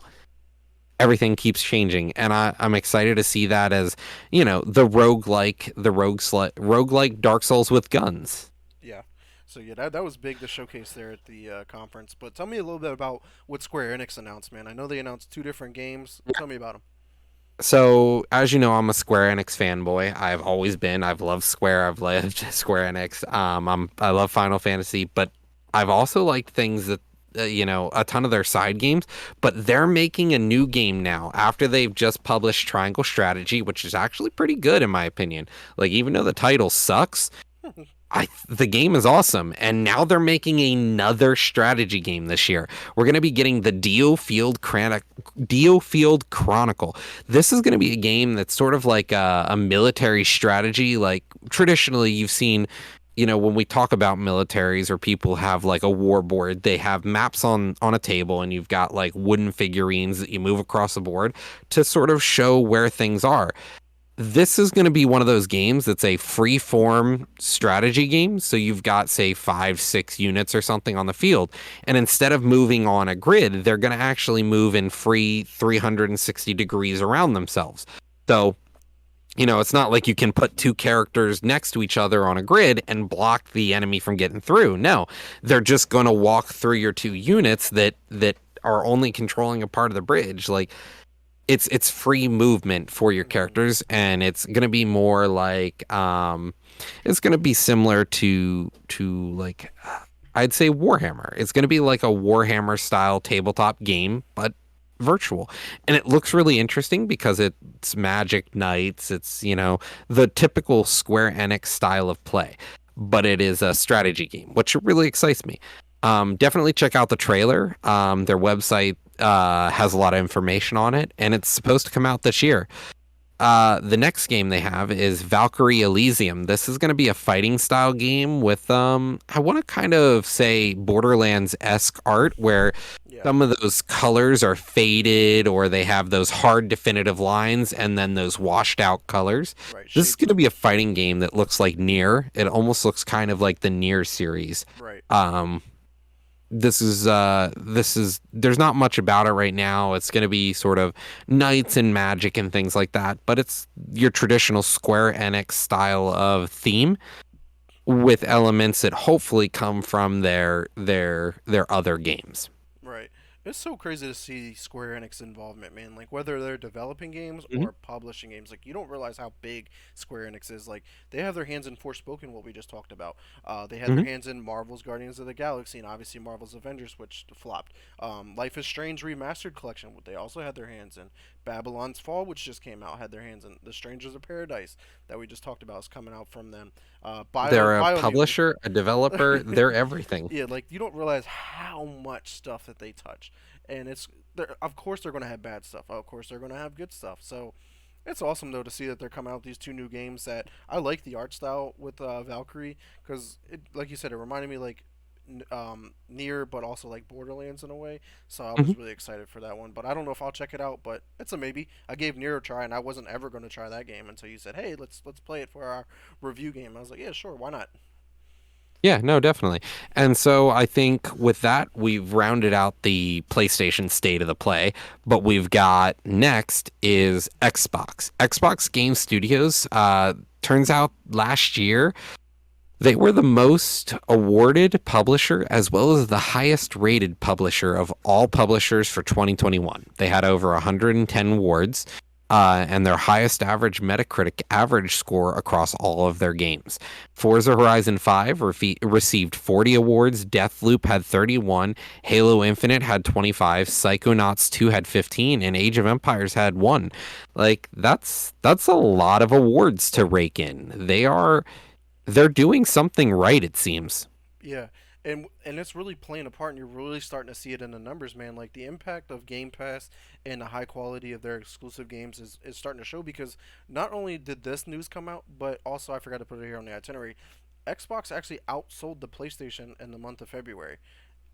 everything keeps changing, and I'm excited to see that as the roguelike, roguelike Dark Souls with guns. Yeah. So yeah, that was big to showcase there at the conference. But tell me a little bit about what Square Enix announced, man. I know they announced two different games. Tell me about them. So, as you know, I'm a Square Enix fanboy. I've always been. I've loved Square. I've loved Square Enix. I love Final Fantasy, but I've also liked things that a ton of their side games. But they're making a new game now after they've just published Triangle Strategy, which is actually pretty good in my opinion. Like, even though the title sucks, the game is awesome, and now they're making another strategy game this year. We're going to be getting the Dio Field Chronicle. This is going to be a game that's sort of like a military strategy. Like traditionally, you've seen, when we talk about militaries or people have like a war board, they have maps on a table, and you've got like wooden figurines that you move across the board to sort of show where things are. This is going to be one of those games that's a free form strategy game. So you've got, say, 5, 6 units or something on the field. And instead of moving on a grid, they're going to actually move in free 360 degrees around themselves. So, it's not like you can put two characters next to each other on a grid and block the enemy from getting through. No, they're just going to walk through your two units that are only controlling a part of the bridge. Like, it's free movement for your Hmm. characters, and it's gonna be more like it's gonna be similar to like I'd say Warhammer. It's gonna be like a Warhammer style tabletop game, but virtual. And it looks really interesting because it's Magic Knights, it's the typical Square Enix style of play, but it is a strategy game, which really excites me. Definitely check out the trailer. Their website has a lot of information on it, and it's supposed to come out this year. The next game they have is Valkyrie Elysium. This is going to be a fighting style game with I want to kind of say Borderlands-esque art where Yeah. some of those colors are faded or they have those hard definitive lines and then those washed out colors. Right. This is going to Shades. be a fighting game that looks like Nier. It almost looks kind of like the Nier series. Right. Um, this is there's not much about it right now. It's going to be sort of knights and magic and things like that, but it's your traditional Square Enix style of theme with elements that hopefully come from their other games. Right. It's so crazy to see Square Enix involvement, man. Like whether they're developing games Mhm. or publishing games, like you don't realize how big Square Enix is. Like they have their hands in Forspoken, what we just talked about. They had their Mhm. hands in Marvel's Guardians of the Galaxy, and obviously Marvel's Avengers, which flopped. Life is Strange remastered collection, what they also had their hands in. Babylon's Fall, which just came out, had their hands in. The Strangers of Paradise, that we just talked about, is coming out from them. They're a Biomutant. publisher, a developer, they're everything. Yeah, like you don't realize how much stuff that they touch, and of course they're gonna have bad stuff. Of course they're gonna have good stuff. So it's awesome though to see that they're coming out with these two new games that I like the art style with Valkyrie because like you said, it reminded me like near, but also like Borderlands in a way. So I Mhm. was really excited for that one. But I don't know if I'll check it out. But it's a maybe. I gave Near a try, and I wasn't ever going to try that game until you said, "Hey, let's play it for our review game." I was like, "Yeah, sure, why not?" Yeah, no, definitely. And so I think with that, we've rounded out the PlayStation state of the play. But we've got next is Xbox. Xbox Game Studios. Turns out last year they were the most awarded publisher as well as the highest rated publisher of all publishers for 2021. They had over 110 awards, and their highest average Metacritic average score across all of their games. Forza Horizon 5 received 40 awards, Deathloop had 31, Halo Infinite had 25, Psychonauts 2 had 15, and Age of Empires had 1. Like that's a lot of awards to rake in. They're doing something right, it seems. Yeah, and it's really playing a part, and you're really starting to see it in the numbers, man. Like the impact of Game Pass and the high quality of their exclusive games is starting to show because not only did this news come out, but also I forgot to put it here on the itinerary. Xbox actually outsold the PlayStation in the month of February,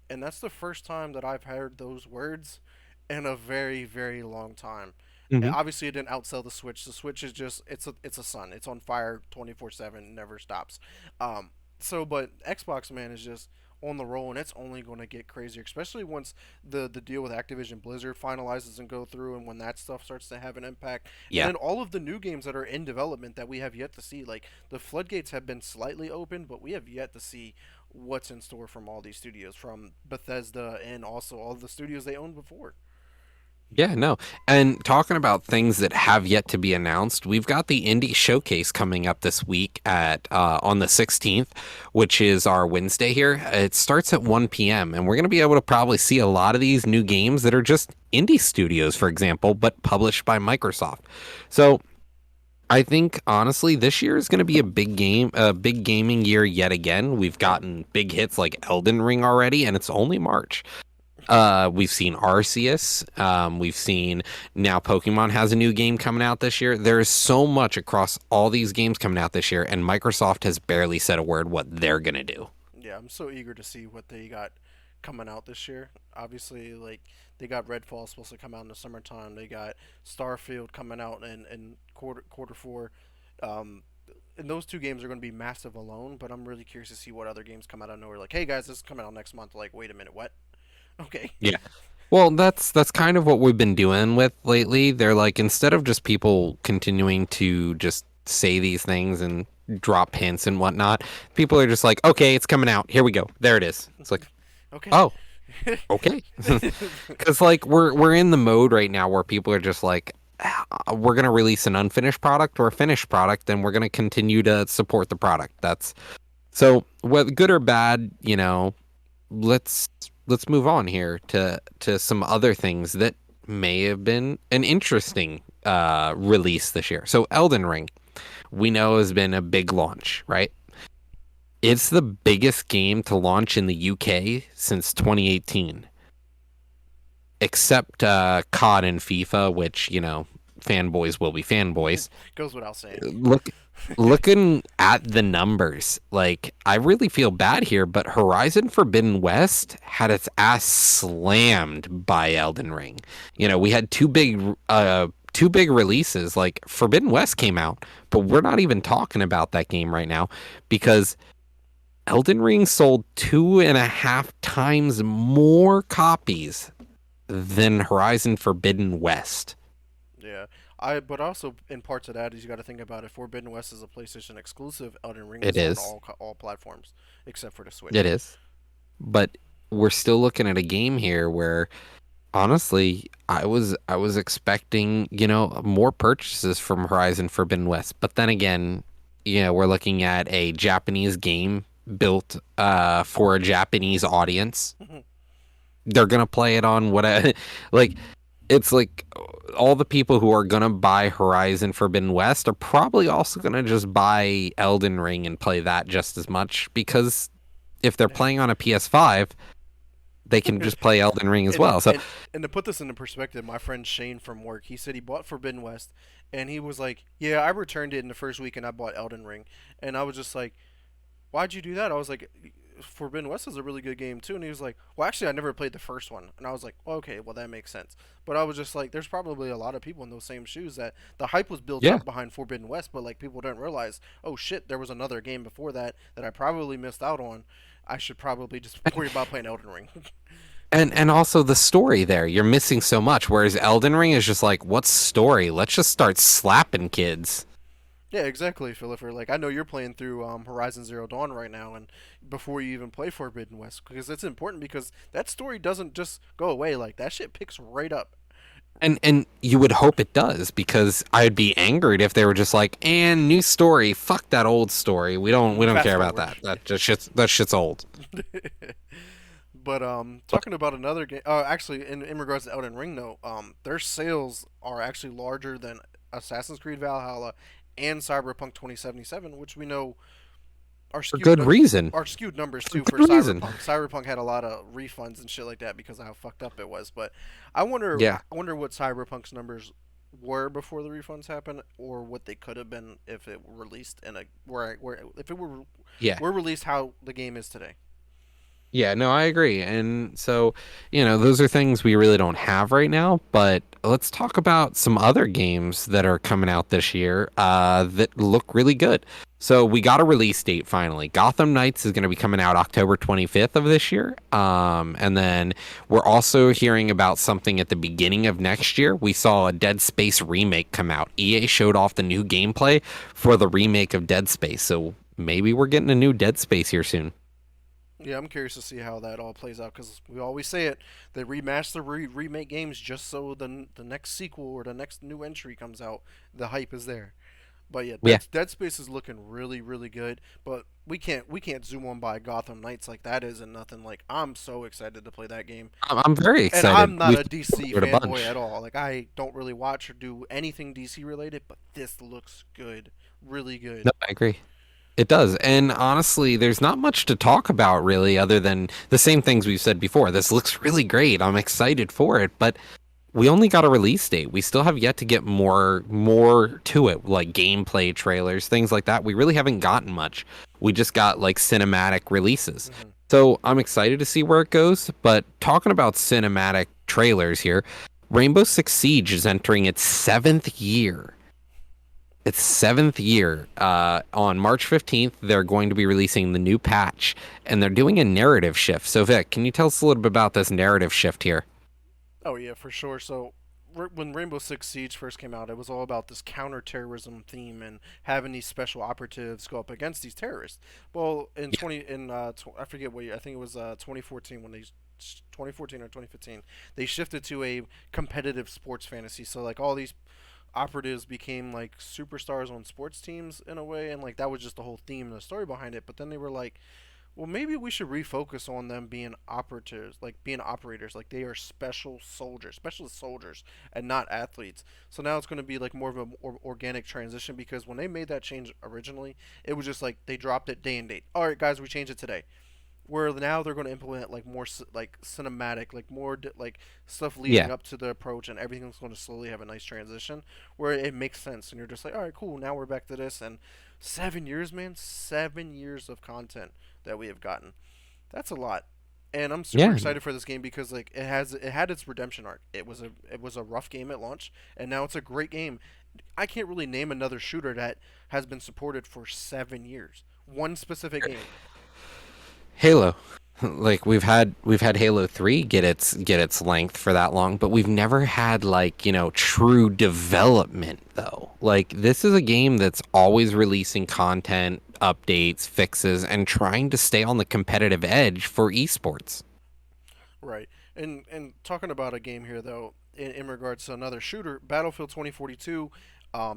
and that's the first time that I've heard those words in a very very long time. Hmm. Obviously, it didn't outsell the Switch. The Switch is just it's a sun. It's on fire 24/7, never stops. But Xbox man is just on the roll, and it's only going to get crazier, especially once the deal with Activision Blizzard finalizes and go through, and when that stuff starts to have an impact, and Yeah. then all of the new games that are in development that we have yet to see. Like the floodgates have been slightly open, but we have yet to see what's in store from all these studios, from Bethesda and also all the studios they owned before. Yeah, no. And talking about things that have yet to be announced, we've got the Indie Showcase coming up this week at on the 16th, which is our Wednesday here. It starts at 1 p.m. and we're going to be able to probably see a lot of these new games that are just indie studios, for example, but published by Microsoft. So, I think honestly, this year is going to be a big gaming year yet again. We've gotten big hits like Elden Ring already, and it's only March. We've seen Arceus. We've seen now Pokemon has a new game coming out this year. There is so much across all these games coming out this year, and Microsoft has barely said a word what they're gonna do. Yeah, I'm so eager to see what they got coming out this year. Obviously, like they got Redfall supposed to come out in the summertime. They got Starfield coming out in quarter 4. Um, and those two games are going to be massive alone. But I'm really curious to see what other games come out of nowhere. Like, hey guys, this is coming out next month. Like, wait a minute, what? Okay. Yeah. Well, that's kind of what we've been doing with lately. They're like instead of just people continuing to just say these things and drop hints and whatnot, people are just like, okay, it's coming out. Here we go. There it is. It's like, Okay. oh, okay. Because like we're in the mode right now where people are just like, we're gonna release an unfinished product or a finished product, and we're gonna continue to support the product. That's so whether good or bad, let's let's move on here to some other things that may have been an interesting release this year. So Elden Ring, we know has been a big launch, right? It's the biggest game to launch in the UK since 2018, except COD and FIFA, which fanboys will be fanboys. Goes without saying. Looking at the numbers, like I really feel bad here, but Horizon Forbidden West had its ass slammed by Elden Ring. We had two big releases. Like Forbidden West came out, but we're not even talking about that game right now because Elden Ring sold 2.5 times more copies than Horizon Forbidden West. Yeah. But also in parts of that is you got to think about it. Forbidden West is a PlayStation exclusive. Elden Ring It is on is. all platforms except for the It Switch. is. But we're still looking at a game here where honestly, I was expecting, more purchases from Horizon Forbidden West. But then again, we're looking at a Japanese game built for a Japanese audience. They're gonna play it on what I like. It's like all the people who are gonna buy Horizon Forbidden West are probably also gonna just buy Elden Ring and play that just as much because if they're playing on a PS5, they can just play Elden Ring as and, well. So and and to put this into perspective, my friend Shane from work, he said he bought Forbidden West, and he was like, "Yeah, I returned it in the first week, and I bought Elden Ring," and I was just like, "Why'd you do that?" I was like, Forbidden West is a really good game too. And he was like, well, actually, I never played the first one. And I was like, well, okay, well, that makes sense. But I was just like, there's probably a lot of people in those same shoes that the hype was built Yeah. up behind Forbidden West, but like people didn't realize, oh shit, there was another game before that that I probably missed out on. I should probably just worry about playing Elden Ring. And also the story there, you're missing so much. Whereas Elden Ring is just like, what's story? Let's just start slapping kids. Yeah, exactly, Philipper. Like I know you're playing through Horizon Zero Dawn right now, and before you even play Forbidden West, because it's important because that story doesn't just go away. Like that shit picks right up. And you would hope it does because I'd be angered if they were just like, and new story, fuck that old story. We don't Fast care about forward. that. That shit's old. But talking about another game, actually, in regards to Elden Ring, though, their sales are actually larger than Assassin's Creed Valhalla and Cyberpunk 2077, which we know are For good reason. skewed numbers For too for good reason. Cyberpunk. Cyberpunk had a lot of refunds and shit like that because of how fucked up it was. But I wonder, Yeah. I wonder what Cyberpunk's numbers were before the refunds happened, or what they could have been if it were released in a where if it Yeah. were released how the game is today. Yeah, no, I agree. And so, those are things we really don't have right now, but let's talk about some other games that are coming out this year that look really good. So we got a release date finally. Gotham Knights is going to be coming out October 25th of this year. And then we're also hearing about something at the beginning of next year. We saw a Dead Space remake come out. EA showed off the new gameplay for the remake of Dead Space. So maybe we're getting a new Dead Space here soon. Yeah, I'm curious to see how that all plays out because we always say it. They remaster, remake games just so the next sequel or the next new entry comes out, the hype is there. But yeah, Yeah, Dead Space is looking really really good. But we can't zoom on by Gotham Knights like that isn't nothing. Like I'm so excited to play that game, I'm very and excited. I'm not We've a talked DC about it a fanboy bunch. at all. Like I don't really watch or do anything DC related, but this looks good, really good. No, I agree. It does. And honestly, there's not much to talk about really other than the same things we've said before. This looks really great. I'm excited for it, but we only got a release date. We still have yet to get more to it, like gameplay trailers, things like that. We really haven't gotten much. We just got like cinematic releases. Hmm. So I'm excited to see where it goes, but talking about cinematic trailers here, Rainbow Six Siege is entering its seventh year. Its seventh year. On March 15th, they're going to be releasing the new patch, and they're doing a narrative shift. So, Vic, can you tell us a little bit about this narrative shift here? Oh yeah, for sure. So when Rainbow Six Siege first came out, it was all about this counterterrorism theme and having these special operatives go up against these terrorists. Well, in Yeah, 20 in I forget what year, I think it was 2014 when they 2014 or 2015 they shifted to a competitive sports fantasy. So like all these operatives became like superstars on sports teams in a way, and like that was just the whole theme and the story behind it. But then they were like, well, maybe we should refocus on them being operatives, like being operators, like they are specialist soldiers, and not athletes. So now it's going to be like more of an organic transition because when they made that change originally, it was just like they dropped it day and date. All right, guys, we changed it today. Where now they're going to implement like more like cinematic, like more like stuff leading yeah, up to the approach, and everything's going to slowly have a nice transition where it makes sense, and you're just like, all right, cool, now we're back to this. And 7 years, man, 7 years of content that we have gotten. That's a lot, and I'm super yeah. excited for this game because like it had its redemption arc. It was a rough game at launch, and now it's a great game. I can't really name another shooter that has been supported for 7 years. One specific game. Halo. Like we've had Halo 3 get its length for that long, but we've never had like, true development though. Like this is a game that's always releasing content, updates, fixes, and trying to stay on the competitive edge for esports. Right. And talking about a game here though, in regards to another shooter, Battlefield 2042,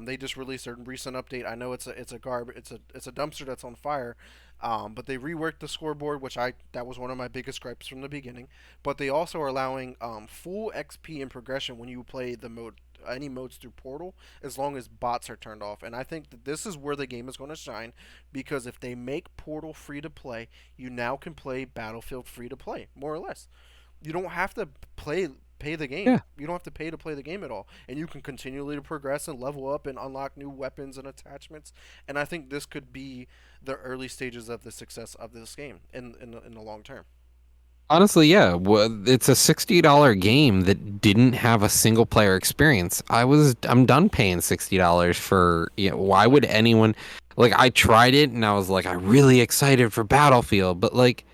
they just released a recent update. I know it's a dumpster that's on fire. But they reworked the scoreboard, which I that was one of my biggest gripes from the beginning. But they also are allowing full XP and progression when you play the mode any modes through Portal, as long as bots are turned off. And I think that this is where the game is going to shine, because if they make Portal free to play, you now can play Battlefield free to play, more or less. You don't have to play pay the game. Yeah. You don't have to pay to play the game at all, and you can continually progress and level up and unlock new weapons and attachments. And I think this could be the early stages of the success of this game in the long term. Honestly, yeah. It's a $60 game that didn't have a single player experience. I'm done paying $60 for, why would anyone, like, I tried it and I was like, I'm really excited for Battlefield, but like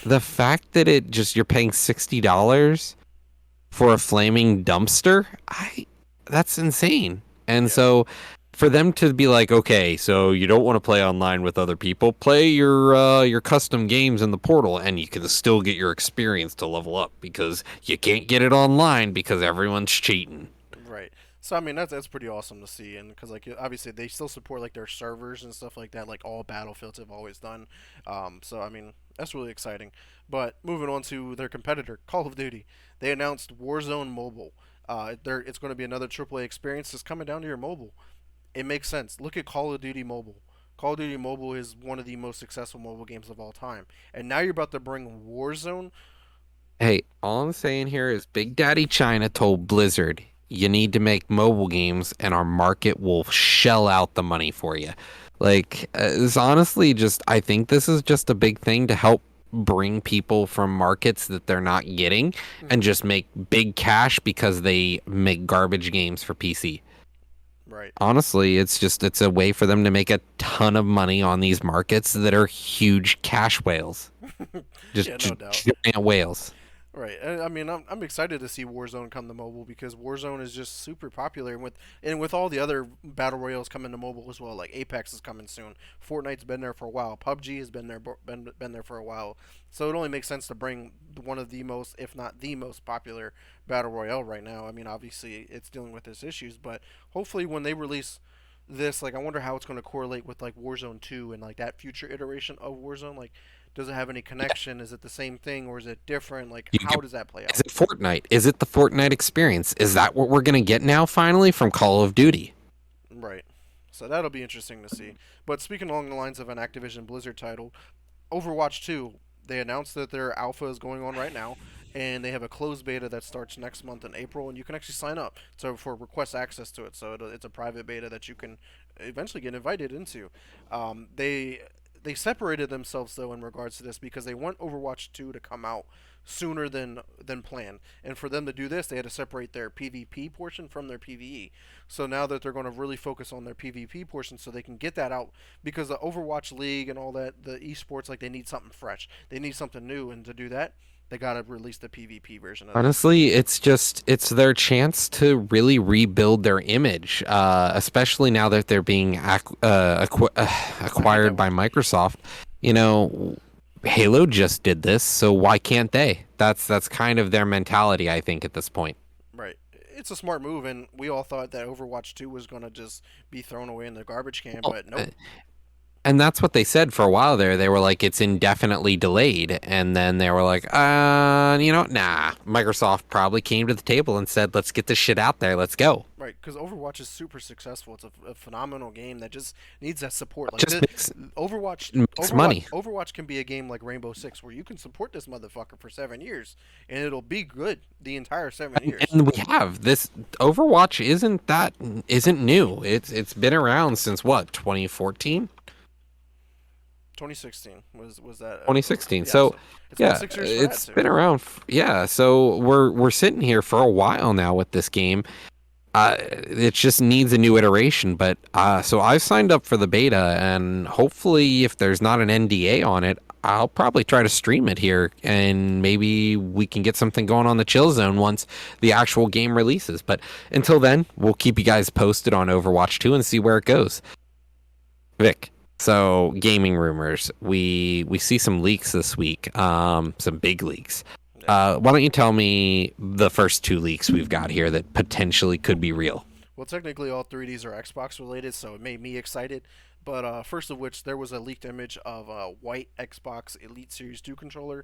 the fact that you're paying $60 for a flaming dumpster, that's insane. And Yeah. so for them to be like, okay, so you don't want to play online with other people, play your custom games in the portal, and you can still get your experience to level up because you can't get it online because everyone's cheating. Right. So I mean that's pretty awesome to see, and because like obviously they still support like their servers and stuff like that, like all Battlefields have always done. So I mean that's really exciting. But moving on to their competitor, Call of Duty, they announced Warzone Mobile. It's going to be another AAA experience that's coming down to your mobile. It makes sense. Look at Call of Duty Mobile. Call of Duty Mobile is one of the most successful mobile games of all time, and now you're about to bring Warzone. Hey, all I'm saying here is Big Daddy China told Blizzard, you need to make mobile games and our market will shell out the money for you. Like, it's honestly just, I think this is just a big thing to help bring people from markets that they're not getting and Mhm. just make big cash because they make garbage games for PC. Right. Honestly, it's a way for them to make a ton of money on these markets that are huge cash whales. Yeah, no Just doubt. giant whales. Right. I mean, I'm excited to see Warzone come to mobile because Warzone is just super popular, and with all the other battle royales coming to mobile as well. Like Apex is coming soon. Fortnite's been there for a while. PUBG has been there for a while. So it only makes sense to bring one of the most, if not the most popular battle royale right now. I mean, obviously it's dealing with its issues, but hopefully when they release this, like I wonder how it's going to correlate with like Warzone 2 and like that future iteration of Warzone. Like, does it have any connection? Is it the same thing or is it different? Like, You how get, does that play is out? it Fortnite? Is it the Fortnite experience? Is that what we're gonna get now finally from Call of Duty? Right. So that'll be interesting to see. But speaking along the lines of an Activision Blizzard title, Overwatch 2, they announced that their alpha is going on right now, and they have a closed beta that starts next month in April, and you can actually sign up for request access to it. So it's a private beta that you can eventually get invited into. They separated themselves though in regards to this because they want Overwatch 2 to come out sooner than planned. And for them to do this, they had to separate their PvP portion from their PvE. So now that they're going to really focus on their PvP portion so they can get that out because the Overwatch League and all that, the esports, like they need something fresh. They need something new, and to do that, they got to release the PvP version of this. Honestly, it's their chance to really rebuild their image, especially now that they're being I hate acquired that by word. Microsoft. You know, Halo just did this, so why can't they? That's kind of their mentality, I think, at this point. Right. It's a smart move, and we all thought that Overwatch 2 was going to just be thrown away in the garbage can, Well, but nope. and that's what they said for a while there. They were like, it's indefinitely delayed. And then they were like, nah. Microsoft probably came to the table and said, let's get this shit out there. Let's go. Right, because Overwatch is super successful. It's a phenomenal game that just needs that support. Like Just the makes, Overwatch, makes Overwatch, money. Overwatch can be a game like Rainbow Six, where you can support this motherfucker for 7 years, and it'll be good the entire 7 years. And we have this Overwatch isn't new. It's been around since what, 2014? 2016 was that? 2016. Yeah, So so it's been yeah, 6 years for that it's too. been around. Yeah, so we're sitting here for a while now with this game. It just needs a new iteration, but so I've signed up for the beta, and hopefully, if there's not an NDA on it, I'll probably try to stream it here, and maybe we can get something going on the chill zone once the actual game releases. But until then, we'll keep you guys posted on Overwatch 2 and see where it goes. Vic. So gaming rumors. We see some leaks this week. Some big leaks. Yeah. Why don't you tell me the first two leaks we've got here that potentially could be real? Well, technically, all three of these are Xbox related, so it made me excited. But first of which, there was a leaked image of a white Xbox Elite Series 2 controller.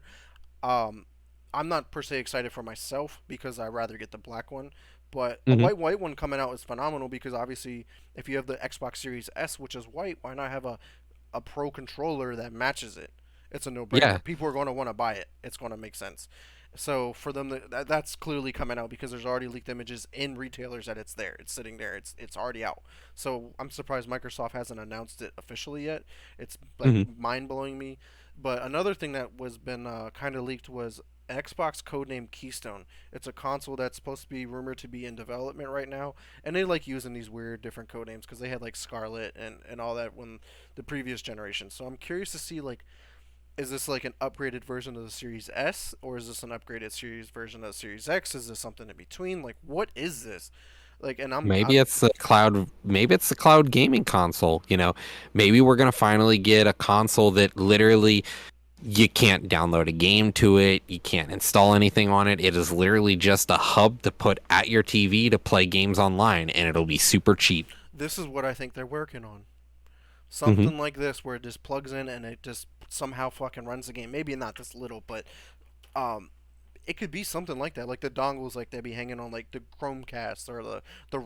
Um, I'm not per se excited for myself because I'd rather get the black one. But a Hmm. white one coming out is phenomenal because obviously, if you have the Xbox Series S, which is white, why not have a pro controller that matches it? It's a no Yeah, brainer. People are going to want to buy it. It's going to make sense. So for them, that's clearly coming out because there's already leaked images in retailers that it's there. It's sitting there. It's already out. So I'm surprised Microsoft hasn't announced it officially yet. It's like Hmm. mind blowing me. But another thing that was been kind of leaked was Xbox codename Keystone. It's a console that's supposed to be rumored to be in development right now, and they like using these weird different codenames because they had like Scarlet and all that when the previous generation. So I'm curious to see like, is this like an upgraded version of the Series S, or is this an upgraded series version of the Series X? Is this something in between? Like, what is this? Like, and Maybe it's a cloud. Maybe it's a cloud gaming console. Maybe we're gonna finally get a console that literally you can't download a game to it. You can't install anything on it. It is literally just a hub to put at your TV to play games online, and it'll be super cheap. this is what I think they're working on. Hmm. Something like this where it just plugs in and it just somehow fucking runs the game. Maybe not this little, but um, it could be something like that. Like the dongles, like they be hanging on like the Chromecast or the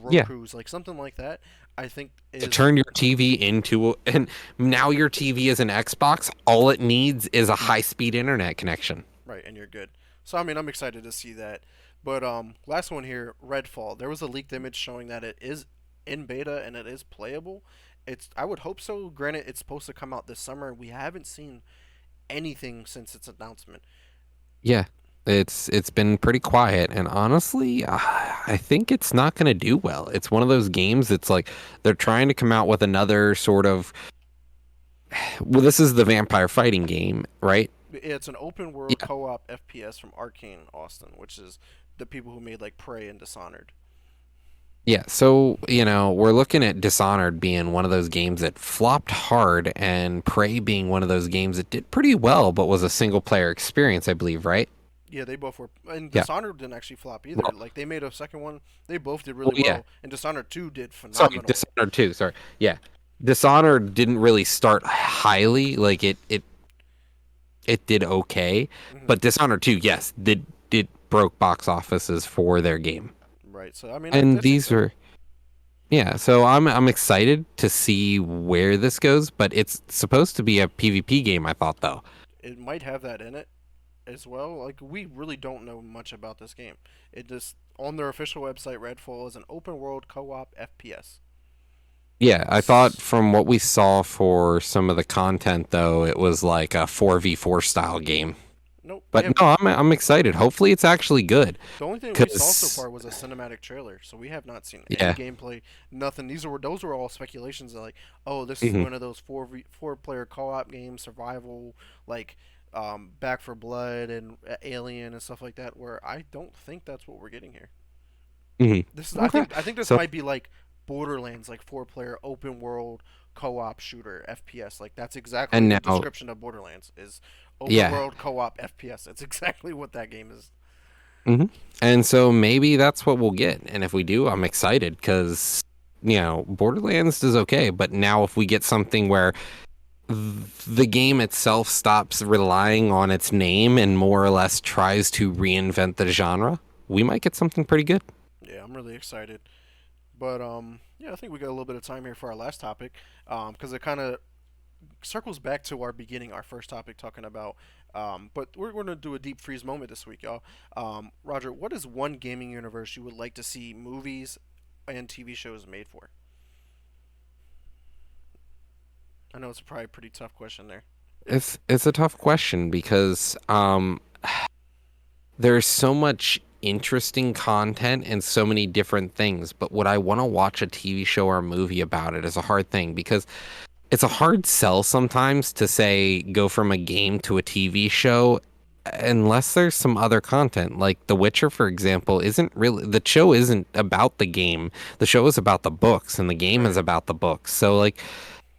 Yeah, Roku's, like something like that. I think to is turn your TV into and now your TV is an Xbox. All it needs is a high-speed internet connection. right, and you're good. So I mean, I'm excited to see that. But last one here, Redfall. There was a leaked image showing that it is in beta and it is playable. I would hope so. Granted, it's supposed to come out this summer. We haven't seen anything since its announcement. Yeah, it's been pretty quiet, and honestly, I think it's not going to do well. It's one of those games. It's like they're trying to come out with another sort of. Well, this is the vampire fighting game, right? It's an open world Yeah, co-op FPS from Arcane Austin, which is the people who made like Prey and Dishonored. yeah. So we're looking at Dishonored being one of those games that flopped hard, and Prey being one of those games that did pretty well, but was a single player experience, I believe, right? Yeah, they both were, and Yeah. Dishonored didn't actually flop either. Well, Like they made a second one, they both did well, really yeah. well, and Dishonored 2 did Sorry, phenomenal. Dishonored 2. Sorry. Yeah. Dishonored didn't really start highly. Like it did okay, Hmm. but Dishonored 2, yes, did broke box offices for their game. Right. So I mean, And that's these exciting. are yeah, so I'm excited to see where this goes, but it's supposed to be a PvP game, I thought though. It might have that in it as well. Like we really don't know much about this game. It just on their official website, Redfall is an open world co-op FPS. Yeah, I thought from what we saw for some of the content though, it was like a 4v4 style game. Nope, they But have. no, I'm excited. Hopefully it's actually good The only thing we saw so cuz far was a cinematic trailer, so we have not seen any yeah. gameplay. Nothing. Those were all speculations. Like, oh, this is Hmm. one of those four player co-op games, survival, like Back for Blood and Alien and stuff like that. Where I don't think that's what we're getting here. Hmm. This is. Okay. I think this So might be like Borderlands, like 4 player open world co-op shooter FPS. Like that's exactly and the now description of Borderlands is open yeah. world co-op FPS. It's exactly what that game is. Hmm. And so maybe that's what we'll get. And if we do, I'm excited because, Borderlands is okay. But now if we get something where the game itself stops relying on its name and more or less tries to reinvent the genre, we might get something pretty good. Yeah, I'm really excited. But yeah, I think we got a little bit of time here for our last topic, because it kind of circles back to our beginning, our first topic, talking about. But we're going to do a deep freeze moment this week, y'all. Roger, what is one gaming universe you would like to see movies and TV shows made for? I know it's probably a pretty tough question there. It's a tough question because there's so much interesting content and so many different things, but would I want to watch a TV show or a movie about it is a hard thing because it's a hard sell sometimes to say go from a game to a TV show unless there's some other content. Like The Witcher, for example, isn't really the show isn't about the game. The show is about the books and the game is Right. about the books. So like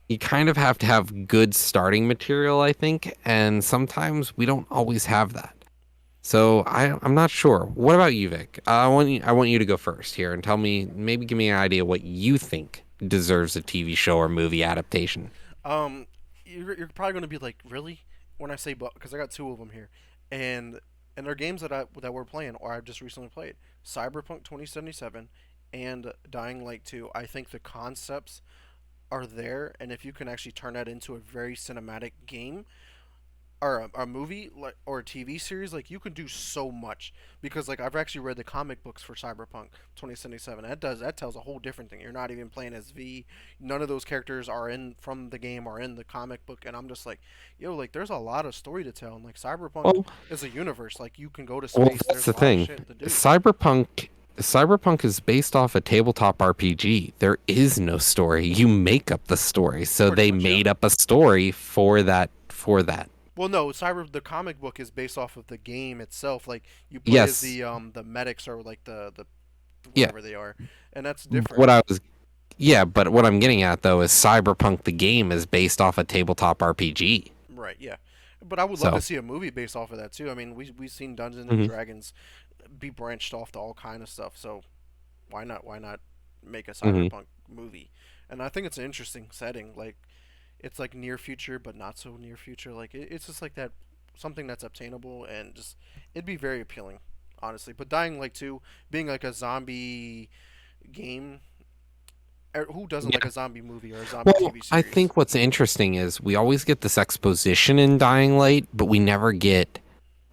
you kind of have to have good starting material, I think, and sometimes we don't always have that. So I'm not sure. What about you, Vic? I want you to go first here and tell me maybe give me an idea what you think deserves a TV show or movie adaptation. Um, you're probably going to be like, really? When I say but, because I got two of them here, and they're games that we're playing or I've just recently played. Cyberpunk 2077 and Dying Light 2. I think the concepts are there, and if you can actually turn that into a very cinematic game, or a movie like or a TV series, like you can do so much because like I've actually read the comic books for Cyberpunk 2077. That tells a whole different thing. You're not even playing as V. None of those characters are in from the game or in the comic book, and I'm just like, yo, like there's a lot of story to tell. And like Cyberpunk Well, is a universe. Like you can go to well, space. that's There's a the lot of thing. shit to do. Cyberpunk is based off a tabletop RPG. There is no story. You make up the story. So Pretty they much, yeah. made up a story for that. Well, no, the comic book is based off of the game itself. Like you play as Yes. the medics or like the Yeah. whatever they are, and that's different. What I was Yeah, but what I'm getting at though is Cyberpunk the game is based off a tabletop RPG. Right, yeah. But I would love to So, see a movie based off of that too. I mean, we've seen Dungeons and mhm, Dragons be branched off to all kind of stuff. So why not? Why not make a mhm. cyberpunk movie? And I think it's an interesting setting. Like it's like near future, but not so near future. Like it's just like that something that's obtainable and just it'd be very appealing, honestly. But Dying Light 2 being like a zombie game, who doesn't like Yeah. a zombie movie or a zombie Well, TV I series? think what's interesting is we always get this exposition in Dying Light, but we never get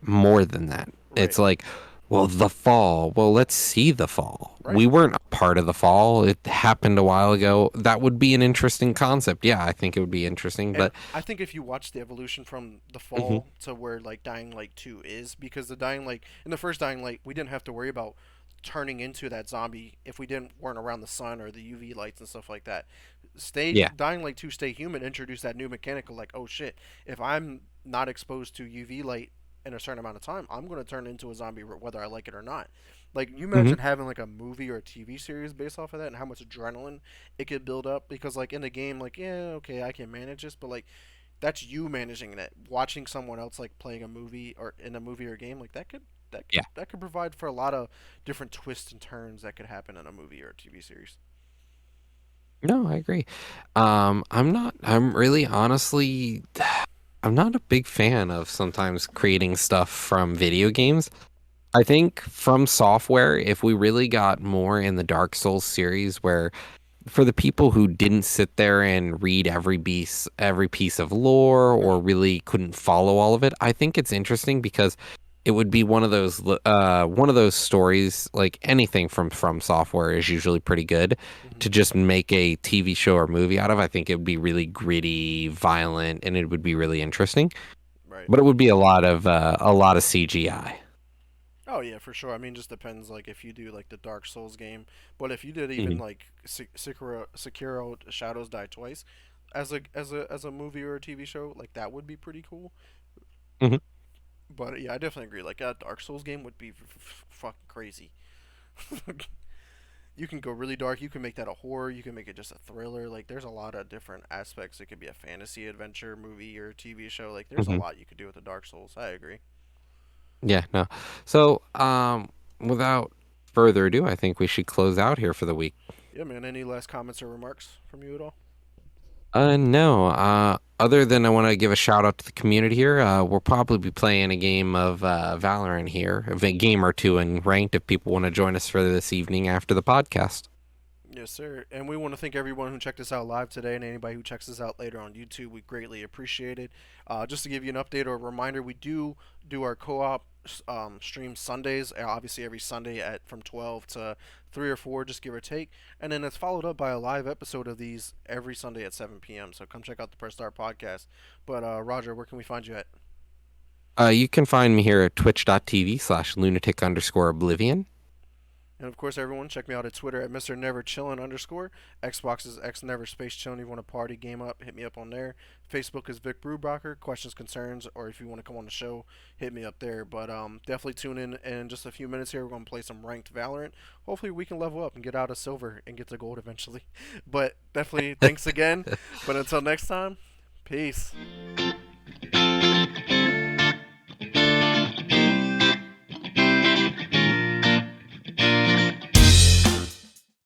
more than that. Right, It's like, well, the fall. Well, let's see the fall. right. We weren't a part of the fall. It happened a while ago. That would be an interesting concept. Yeah, I think it would be interesting, And but I think if you watch the evolution from the mhm, fall to where like Dying Light 2 is, because the Dying Light in the first Dying Light we didn't have to worry about turning into that zombie if we didn't weren't around the sun or the UV lights and stuff like that. Stay yeah. Dying Light 2 Stay Human introduced that new mechanical like, oh shit, if I'm not exposed to UV light in a certain amount of time, I'm going to turn into a zombie whether I like it or not. Like you Hmm. imagine having like a movie or a TV series based off of that and how much adrenaline it could build up because like in the game like yeah, okay, I can manage this, but like that's you managing it. Watching someone else like playing a movie or in a movie or game like Yeah. that could provide for a lot of different twists and turns that could happen in a movie or a TV series. No, I agree. I'm really honestly I'm not a big fan of sometimes creating stuff from video games. I think from software, if we really got more in the Dark Souls series, where for the people who didn't sit there and read every piece of lore, or really couldn't follow all of it, I think it's interesting because it would be one of those stories. Like anything from software is usually pretty good Hmm. to just make a TV show or movie out of. I think it would be really gritty, violent, and it would be really interesting. Right. But it would be a lot of CGI. Oh yeah, for sure. I mean, just depends like if you do like the Dark Souls game, but if you did even Hmm. like Sekiro Shadows Die Twice as a movie or a TV show, like that would be pretty cool. Hmm. But yeah, I definitely agree. Like a Dark Souls game would be fucking crazy. You can go really dark. You can make that a horror. You can make it just a thriller. Like there's a lot of different aspects. It could be a fantasy adventure movie or TV show. Like there's a Hmm. lot you could do with the Dark Souls. I agree. Yeah, no. So, without further ado, I think we should close out here for the week. Yeah, man. Any last comments or remarks from you at all? No. Other than I want to give a shout out to the community here. We'll probably be playing a game of Valorant here, a game or two in ranked if people want to join us for this evening after the podcast. Yes, sir. And we want to thank everyone who checked us out live today and anybody who checks us out later on YouTube. We greatly appreciate it. Just to give you an update or a reminder, we do our co-op stream Sundays, obviously every Sunday at from 12 to 3 or 4, just give or take. And then it's followed up by a live episode of these every Sunday at 7 p.m. So come check out the Press Start podcast. But Roger, where can we find you at? You can find me here at twitch.tv/lunatic_oblivion. And of course, everyone, check me out at Twitter at MrNeverChillin _. Xbox is XNeverSpaceChillin. If you want to party game up, hit me up on there. Facebook is Vic Brewbacher. Questions, concerns, or if you want to come on the show, hit me up there. But definitely tune in just a few minutes here. We're going to play some ranked Valorant. Hopefully, we can level up and get out of silver and get to gold eventually. But definitely, thanks again. But until next time, peace.